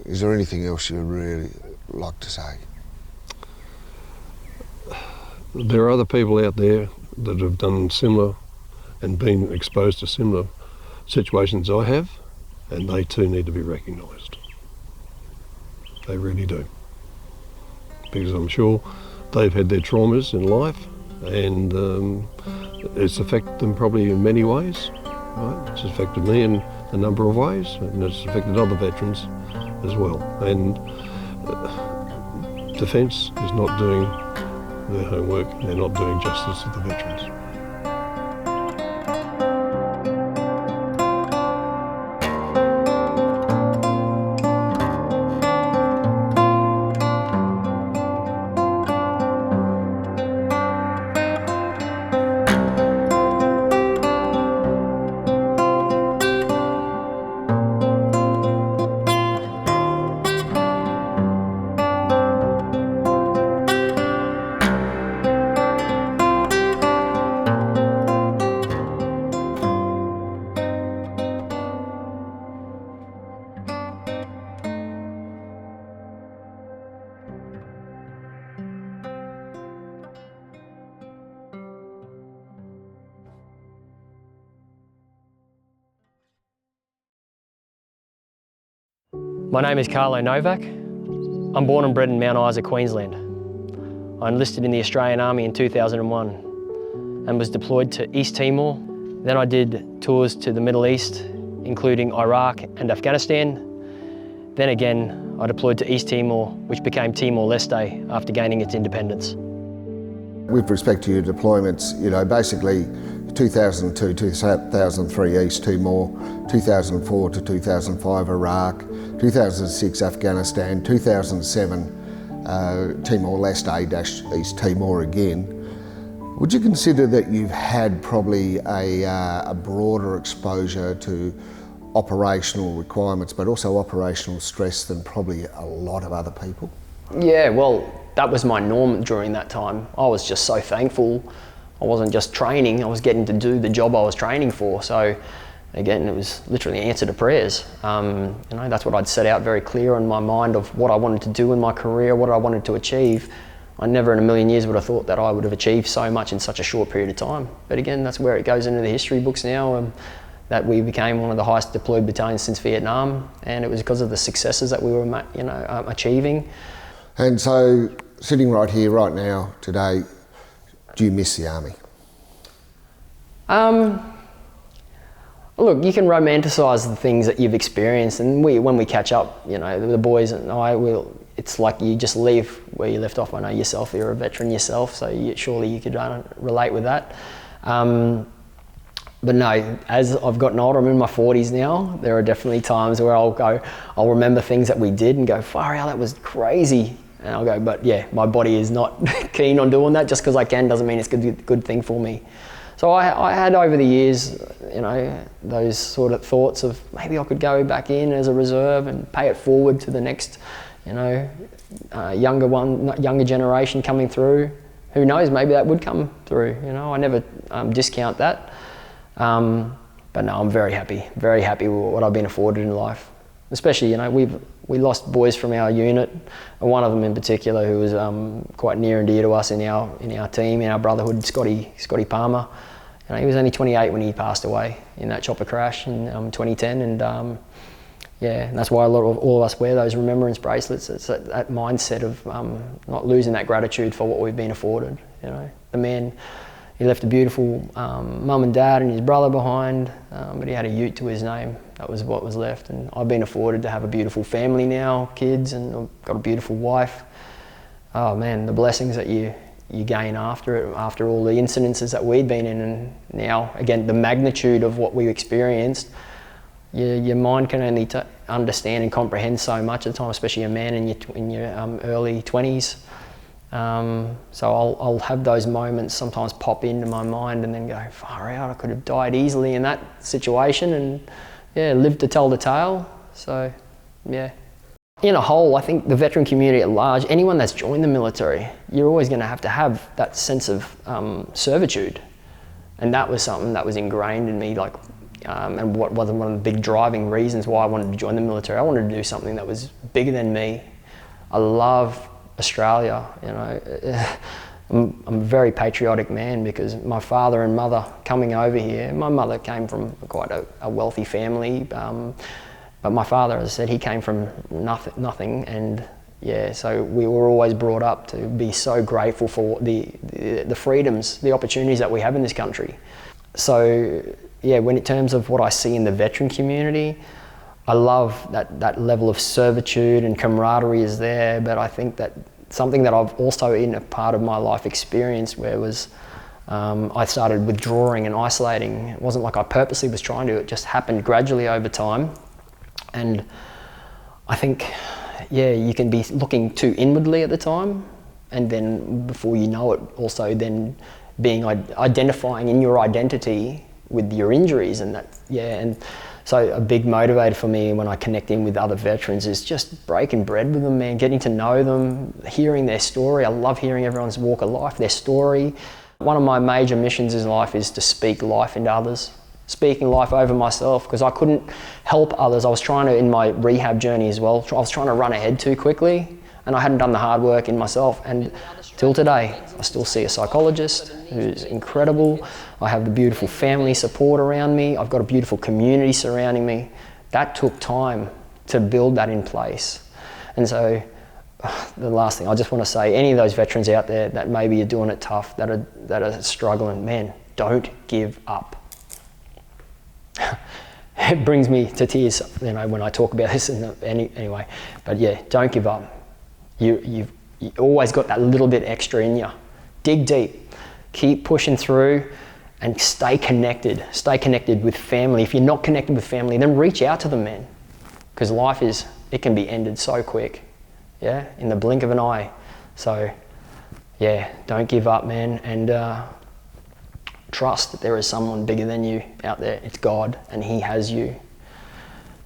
is there anything else you'd really like to say? There are other people out there that have done similar and been exposed to similar situations I have, and they too need to be recognised. They really do. Because I'm sure they've had their traumas in life, and it's affected them probably in many ways. Right? It's affected me in a number of ways, and it's affected other veterans as well. And Defence is not doing their homework. They're not doing justice to the veterans. My name is Carlo Novak. I'm born and bred in Mount Isa, Queensland. I enlisted in the Australian Army in 2001 and was deployed to East Timor. Then I did tours to the Middle East, including Iraq and Afghanistan. Then again, I deployed to East Timor, which became Timor-Leste after gaining its independence. With respect to your deployments, basically 2002, 2003 East Timor, 2004 to 2005 Iraq, 2006 Afghanistan, 2007 Timor-Leste-East Timor again. Would you consider that you've had probably a broader exposure to operational requirements, but also operational stress than probably a lot of other people? Yeah, well, that was my norm during that time. I was just so thankful. I wasn't just training, I was getting to do the job I was training for. So again, it was literally an answer to prayers. That's what I'd set out very clear in my mind of what I wanted to do in my career, what I wanted to achieve. I never in a million years would have thought that I would have achieved so much in such a short period of time. But again, that's where it goes into the history books now, that we became one of the highest deployed battalions since Vietnam, and it was because of the successes that we were achieving. And so, sitting right here, right now, today, do you miss the Army? Look, you can romanticise the things that you've experienced, and when we catch up, the boys and I will. It's like you just leave where you left off. I know yourself, you're a veteran yourself, so surely you could relate with that. But no, as I've gotten older, I'm in my 40s now, there are definitely times where I'll remember things that we did and go, far out, that was crazy. And I'll go, but yeah, my body is not keen on doing that. Just because I can doesn't mean it's a good thing for me. So I had over the years, those sort of thoughts of maybe I could go back in as a reserve and pay it forward to the next younger generation coming through. Who knows, maybe that would come through, I never discount that. But no, I'm very happy with what I've been afforded in life. Especially, we lost boys from our unit, and one of them in particular who was quite near and dear to us in our team, in our brotherhood, Scotty Palmer. He was only 28 when he passed away in that chopper crash in 2010, and and that's why all of us wear those remembrance bracelets. It's that mindset of not losing that gratitude for what we've been afforded. The man, he left a beautiful mum and dad and his brother behind, but he had a ute to his name. That was what was left, and I've been afforded to have a beautiful family now, kids, and I've got a beautiful wife. Oh man, the blessings that you gain after all the incidences that we'd been in, and now again the magnitude of what we experienced. Your mind can only understand and comprehend so much at the time, especially a man in your early 20s. So I'll have those moments sometimes pop into my mind and then go, far out, I could have died easily in that situation, and lived to tell the tale. So in a whole, I think the veteran community at large, anyone that's joined the military, you're always going to have that sense of servitude, and that was something that was ingrained in me, and what was one of the big driving reasons why I wanted to join the military. I wanted to do something that was bigger than me. I love Australia, I'm a very patriotic man because my father and mother coming over here, my mother came from quite a wealthy family, but my father, as I said, he came from nothing, and so we were always brought up to be so grateful for the freedoms, the opportunities that we have in this country. So when in terms of what I see in the veteran community, I love that level of servitude and camaraderie is there, but I think that something that I've also in a part of my life experienced where was I started withdrawing and isolating. It wasn't like I purposely was trying to, it just happened gradually over time. And I think, you can be looking too inwardly at the time, and then before you know it, also then being identifying in your identity with your injuries, and that, and so a big motivator for me when I connect in with other veterans is just breaking bread with them, man, getting to know them, hearing their story. I love hearing everyone's walk of life, their story. One of my major missions in life is to speak life into others, speaking life over myself, because I couldn't help others. I was trying to, in my rehab journey as well, I was trying to run ahead too quickly, and I hadn't done the hard work in myself. And till today, I still see a psychologist who's incredible. I have the beautiful family support around me. I've got a beautiful community surrounding me. That took time to build that in place. And so the last thing I just want to say, any of those veterans out there that maybe are doing it tough, that are struggling, man, don't give up. It brings me to tears, when I talk about this anyway. But don't give up. You've always got that little bit extra in you. Dig deep, keep pushing through, and stay connected. Stay connected with family. If you're not connected with family, then reach out to them, man. Because life it can be ended so quick, in the blink of an eye. So, don't give up, man, and trust that there is someone bigger than you out there. It's God, and He has you.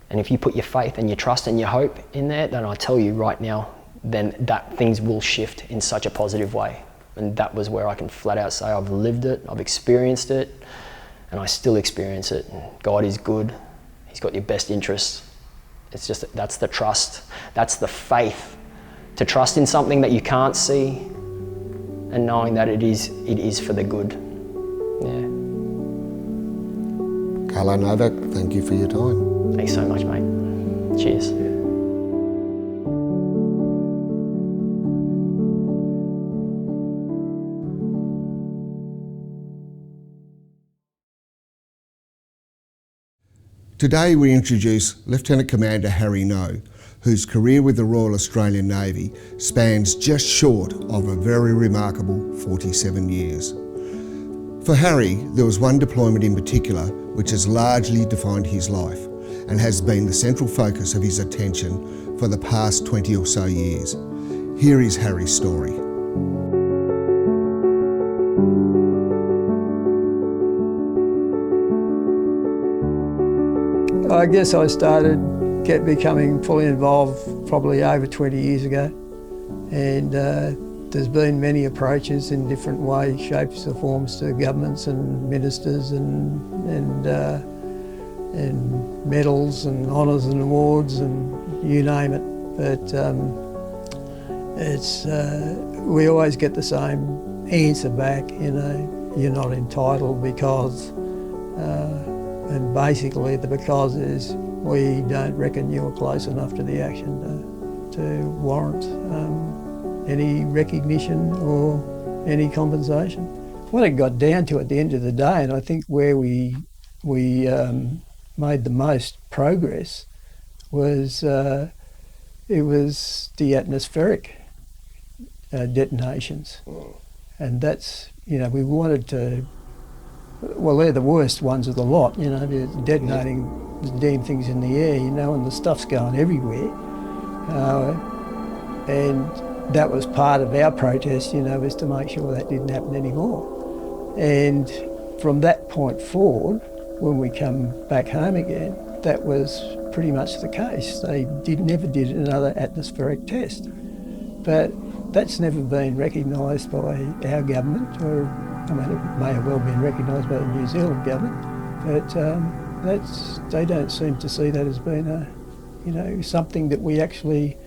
And if you put your faith and your trust and your hope in there, then I tell you right now, then that things will shift in such a positive way. And that was where I can flat out say I've lived it, I've experienced it, and I still experience it. And God is good, He's got your best interests. It's just, that's the trust, that's the faith, to trust in something that you can't see and knowing that it is for the good. Yeah. Carlo Novak, thank you for your time. Thanks so much, mate. Cheers. Today we introduce Lieutenant Commander Harry No, whose career with the Royal Australian Navy spans just short of a very remarkable 47 years. For Harry, there was one deployment in particular which has largely defined his life and has been the central focus of his attention for the past 20 or so years. Here is Harry's story. I guess I started becoming fully involved probably over 20 years ago, and there's been many approaches in different ways, shapes or forms to governments and ministers and medals and honours and awards and you name it. But we always get the same answer back, you know, you're not entitled because. And basically the because is we don't reckon you're close enough to the action to warrant any recognition or any compensation. What it got down to at the end of the day, and I think where we made the most progress was it was the atmospheric detonations. And that's, you know, we wanted to, well, they're the worst ones of the lot, you know, they're detonating the damn things in the air, you know, and the stuff's going everywhere. And that was part of our protest, you know, was to make sure that didn't happen anymore. And from that point forward, when we come back home again, that was pretty much the case. They never did another atmospheric test. But that's never been recognised by our government, or I mean, it may have well been recognised by the New Zealand government, but they don't seem to see that as being something that we actually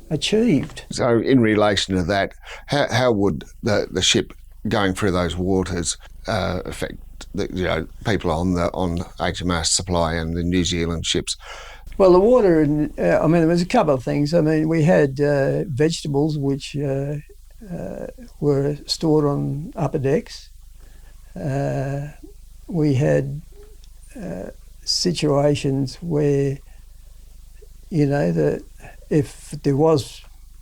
achieved. So in relation to that, how would the ship going through those waters affect people on HMAS Supply and the New Zealand ships? Well, the water, I mean, there was a couple of things. I mean, we had vegetables which were stored on upper decks. We had situations where, you know, that if there was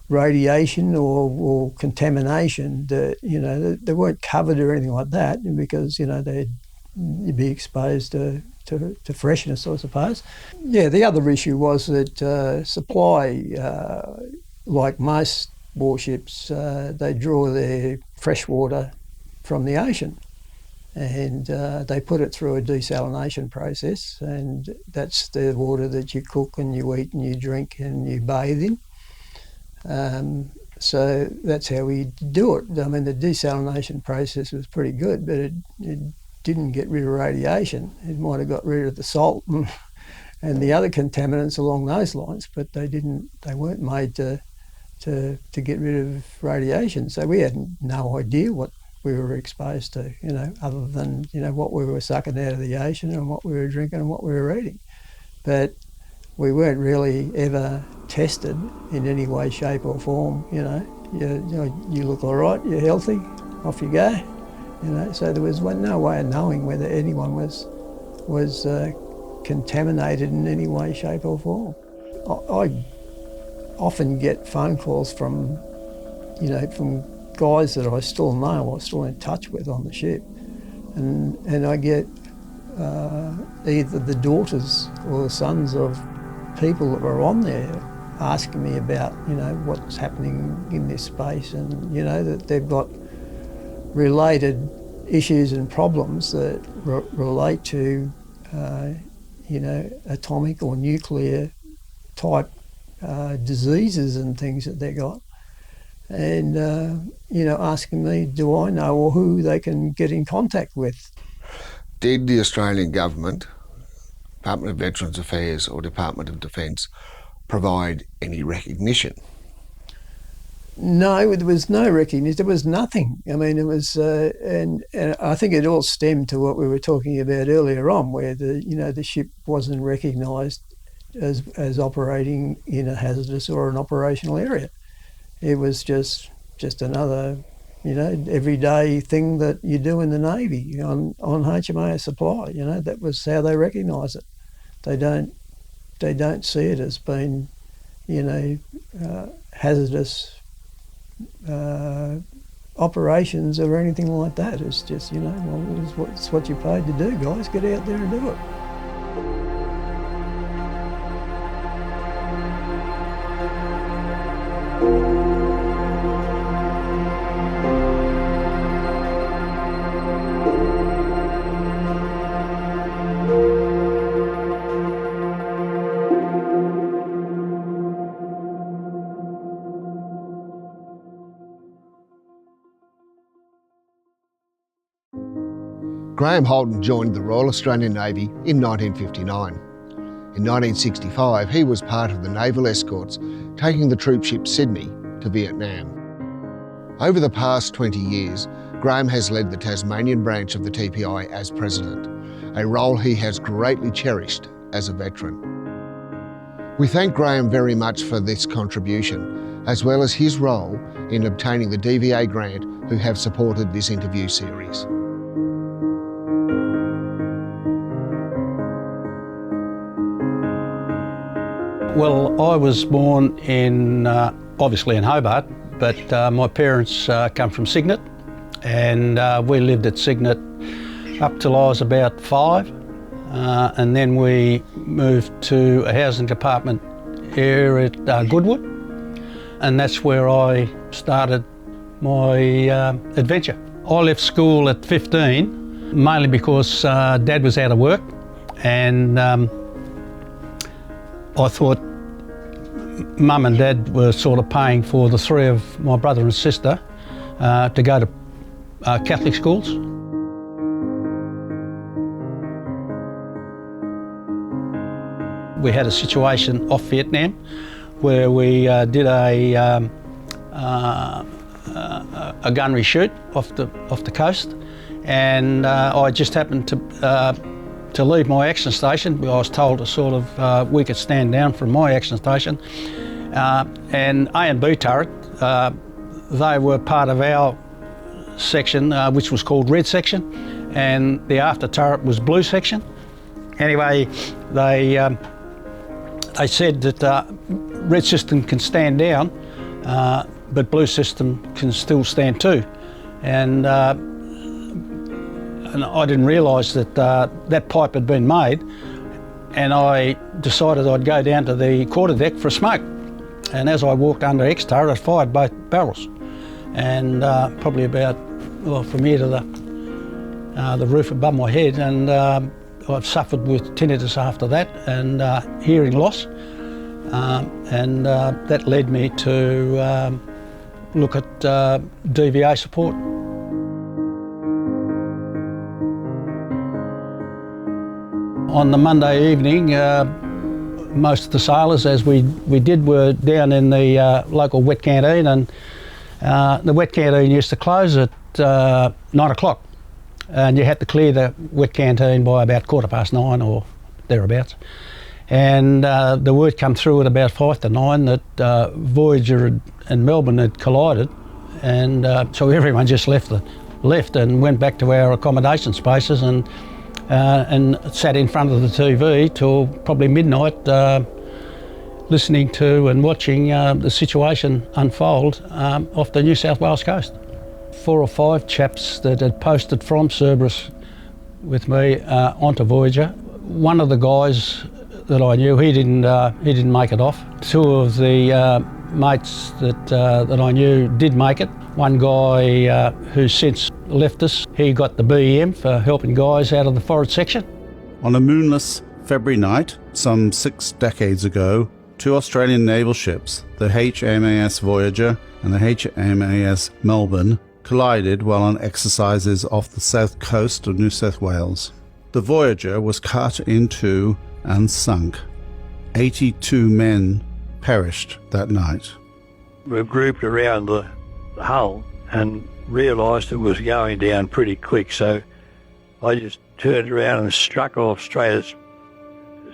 radiation or contamination, that, you know, they weren't covered or anything like that, because, you know, you'd be exposed to freshness, I suppose. Yeah, the other issue was that supply, like most warships, they draw their fresh water from the ocean, and they put it through a desalination process, and that's the water that you cook and you eat and you drink and you bathe in. So that's how we do it. I mean, the desalination process was pretty good, but it didn't get rid of radiation. It might have got rid of the salt and the other contaminants along those lines, but they weren't made to get rid of radiation. So we had no idea what we were exposed to, you know, other than, you know, what we were sucking out of the ocean and what we were drinking and what we were eating. But we weren't really ever tested in any way, shape or form, you know. You look all right, you're healthy, off you go. You know, so there was no way of knowing whether anyone was contaminated in any way, shape or form. I often get phone calls from guys that I still know, or still in touch with on the ship, and I get either the daughters or the sons of people that were on there asking me about, you know, what's happening in this space, and, you know, that they've got related issues and problems that relate to, atomic or nuclear type diseases and things that they got. And, asking me, do I know or who they can get in contact with. Did the Australian government, Department of Veterans Affairs or Department of Defence, provide any recognition? No, there was no recognition. There was nothing. I mean, it was, and I think it all stemmed to what we were talking about earlier on, where the ship wasn't recognised as operating in a hazardous or an operational area. It was just another, everyday thing that you do in the Navy on HMAS supply. That was how they recognise it. They don't see it as being, hazardous operations or anything like that. It's just, it's what you're paid to do, guys. Get out there and do it. Graham Halton joined the Royal Australian Navy in 1959. In 1965, he was part of the naval escorts taking the troop ship Sydney to Vietnam. Over the past 20 years, Graham has led the Tasmanian branch of the TPI as president, a role he has greatly cherished as a veteran. We thank Graham very much for this contribution, as well as his role in obtaining the DVA grant who have supported this interview series. Well, I was born in, obviously in Hobart, but my parents come from Cygnet, and we lived at Cygnet up till I was about 5, and then we moved to a housing department here at Goodwood, and that's where I started my adventure. I left school at 15, mainly because Dad was out of work, and I thought Mum and Dad were sort of paying for the 3 of my brother and sister to go to Catholic schools. We had a situation off Vietnam where we did a gunnery shoot off the coast, and I just happened to leave my action station. I was told to sort of, we could stand down from my action station. And A and B turret, they were part of our section, which was called Red Section, and the after turret was Blue Section. Anyway, they said that Red System can stand down, but Blue System can still stand too. And I didn't realise that that pipe had been made, and I decided I'd go down to the quarterdeck for a smoke. And as I walked under X turret, I fired both barrels, and probably about, well, from here to the roof above my head, and I've suffered with tinnitus after that and hearing loss, and that led me to look at DVA support. On the Monday evening, most of the sailors, as we did, were down in the local wet canteen, and the wet canteen used to close at 9 o'clock, and you had to clear the wet canteen by about 9:15 or thereabouts. And the word come through at about 5 to 9 that Voyager and Melbourne had collided, and so everyone just left and went back to our accommodation spaces and sat in front of the TV till probably midnight, listening to and watching the situation unfold off the New South Wales coast. 4 or 5 chaps that had posted from Cerberus with me onto Voyager. One of the guys that I knew, he didn't make it off. 2 of the mates that I knew did make it. One guy who's since left us, he got the BEM for helping guys out of the forward section. On a moonless February night, some 6 decades ago, Two Australian naval ships, the HMAS Voyager and the HMAS Melbourne, collided while on exercises off the south coast of New South Wales. The Voyager was cut in two and sunk. 82 men perished that night. We grouped around the hull and realised it was going down pretty quick, so I just turned around and struck off straight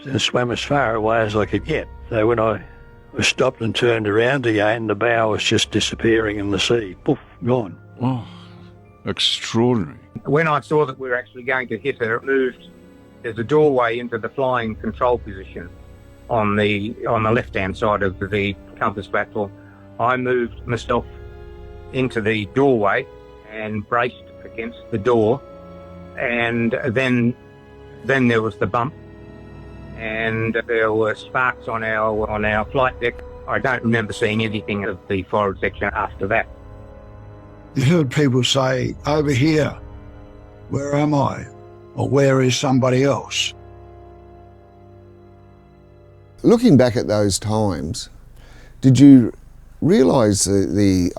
and swam as far away as I could get. So when I was stopped and turned around again, the bow was just disappearing in the sea. Poof, gone. Oh, extraordinary. When I saw that we were actually going to hit her, it moved. There's a doorway into the flying control position on the left-hand side of the compass platform. I moved myself into the doorway and braced against the door, and then there was the bump, and there were sparks on our flight deck. I don't remember seeing anything of the forward section after that. You heard people say, over here, where am I? Or where is somebody else? Looking back at those times, did you realise the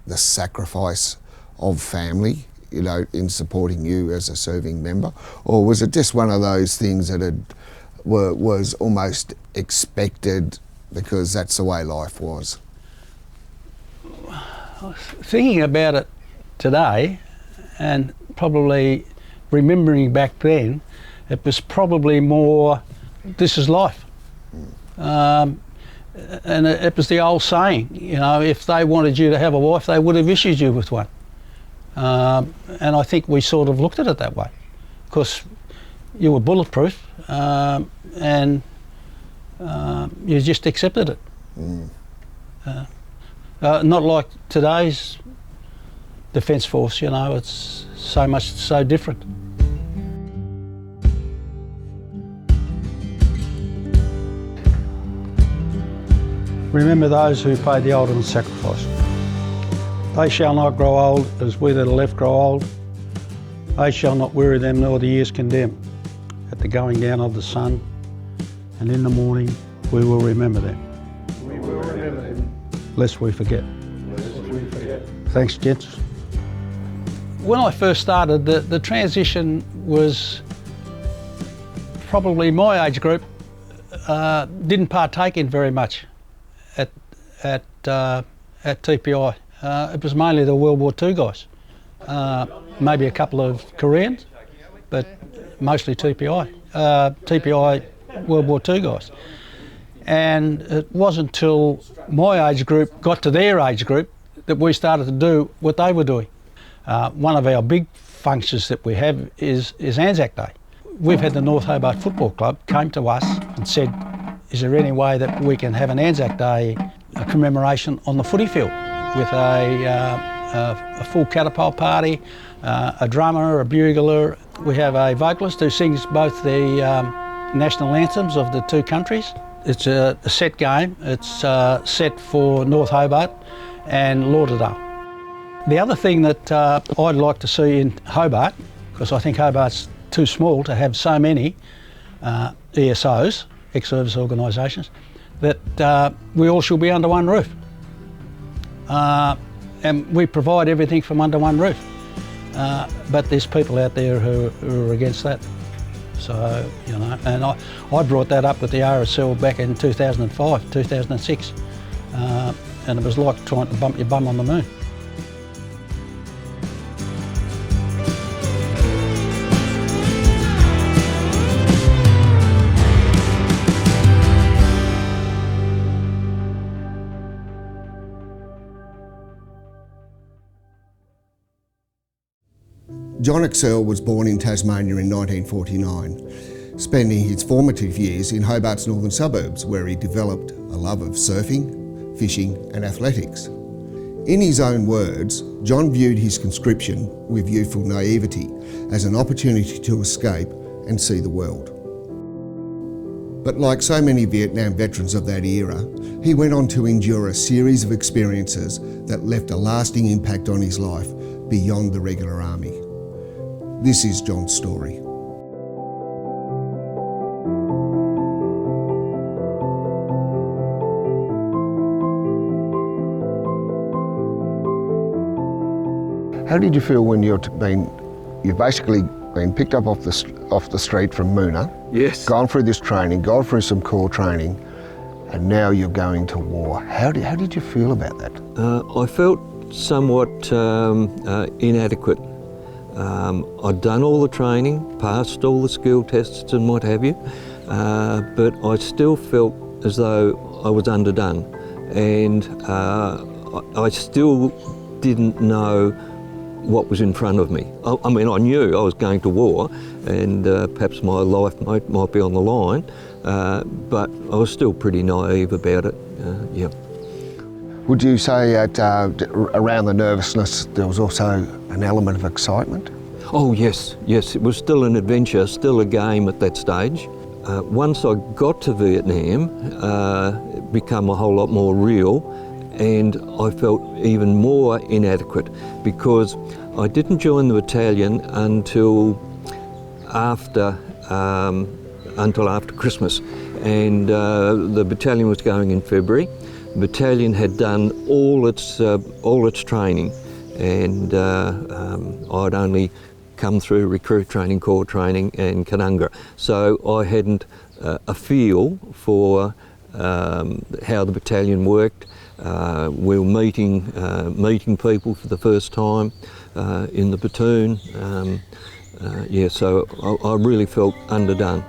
sacrifice of family, you know, in supporting you as a serving member, or was it just one of those things that was almost expected because that's the way life was? Thinking about it today, and probably remembering back then, it was probably more, this is life. And it was the old saying, you know, if they wanted you to have a wife, they would have issued you with one. And I think we sort of looked at it that way, because you were bulletproof, and you just accepted it. Not like today's Defence Force, you know, it's so different. Remember those who paid the ultimate sacrifice. They shall not grow old as we that are left grow old. They shall not weary them nor the years condemn. At the going down of the sun, and in the morning we will remember them. We will remember them. Lest we forget. Lest we forget. Thanks, gents. When I first started, the transition was probably my age group didn't partake in very much at TPI. It was mainly the World War II guys, maybe a couple of Koreans, but mostly TPI. TPI World War II guys. And it wasn't until my age group got to their age group that we started to do what they were doing. One of our big functions that we have is Anzac Day. We've had the North Hobart Football Club came to us and said, is there any way that we can have an Anzac Day commemoration on the footy field with a full catapult party, a drummer, a bugler. We have a vocalist who sings both the national anthems of the two countries. It's a set game. It's set for North Hobart and Lauderdale. The other thing that I'd like to see in Hobart, because I think Hobart's too small to have so many ESOs, ex-service organisations, that we all should be under one roof. And we provide everything from under one roof. But there's people out there who are against that. So, you know, and I brought that up with the RSL back in 2005, 2006. And it was like trying to bump your bum on the moon. John Excell was born in Tasmania in 1949, spending his formative years in Hobart's northern suburbs, where he developed a love of surfing, fishing and athletics. In his own words, John viewed his conscription with youthful naivety as an opportunity to escape and see the world. But like so many Vietnam veterans of that era, he went on to endure a series of experiences that left a lasting impact on his life beyond the regular army. This is John's story. How did you feel when you've basically been picked up off the street from Moona? Yes. Gone through this training, gone through some core training, and now you're going to war. How did you feel about that? I felt somewhat inadequate. I'd done all the training, passed all the skill tests and what have you, but I still felt as though I was underdone, and I still didn't know what was in front of me. I mean, I knew I was going to war, and perhaps my life might be on the line, but I was still pretty naive about it. Yeah. Would you say around the nervousness there was also an element of excitement? Oh yes, yes, it was still an adventure, still a game at that stage. Once I got to Vietnam, it became a whole lot more real, and I felt even more inadequate because I didn't join the battalion until after Christmas, and the battalion was going in February. The battalion had done all its training, and I'd only come through recruit training, core training and Kanunga. So I hadn't a feel for how the battalion worked. We were meeting people for the first time in the platoon. Yeah, so I really felt underdone.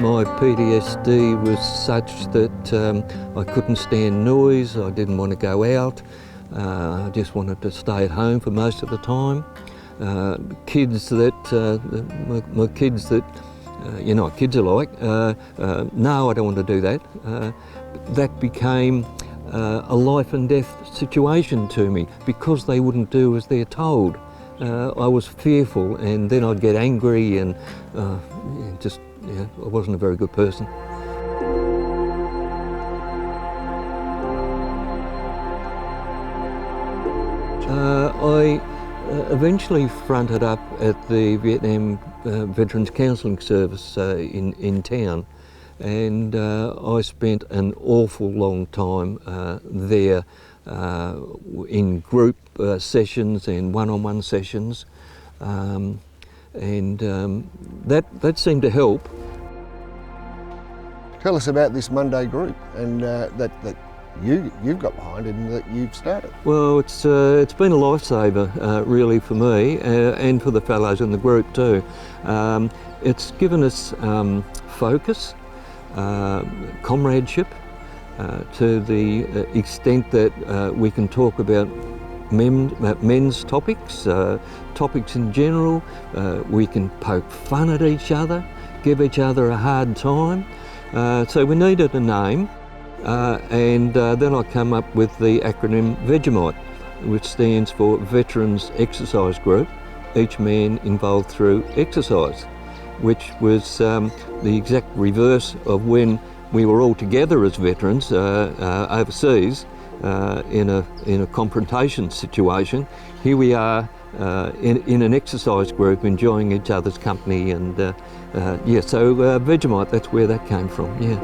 My PTSD was such that I couldn't stand noise, I didn't want to go out, I just wanted to stay at home for most of the time. My kids that, you know what kids are like, no, I don't want to do that. That became a life and death situation to me because they wouldn't do as they're told. I was fearful, and then I'd get angry, and yeah, I wasn't a very good person. I eventually fronted up at the Vietnam Veterans Counselling Service in town, and I spent an awful long time there in group sessions and one-on-one sessions. And that seemed to help. Tell us about this Monday group and that you've got behind it and that you've started. Well, it's been a lifesaver really for me and for the fellows in the group too. It's given us focus, comradeship, to the extent that we can talk about men's topics, topics in general. We can poke fun at each other, give each other a hard time. So we needed a name, and then I come up with the acronym Vegemite, which stands for Veterans Exercise Group, each man involved through exercise, which was the exact reverse of when we were all together as veterans overseas. In a confrontation situation. Here we are in an exercise group enjoying each other's company, and yeah, so Vegemite, that's where that came from, yeah.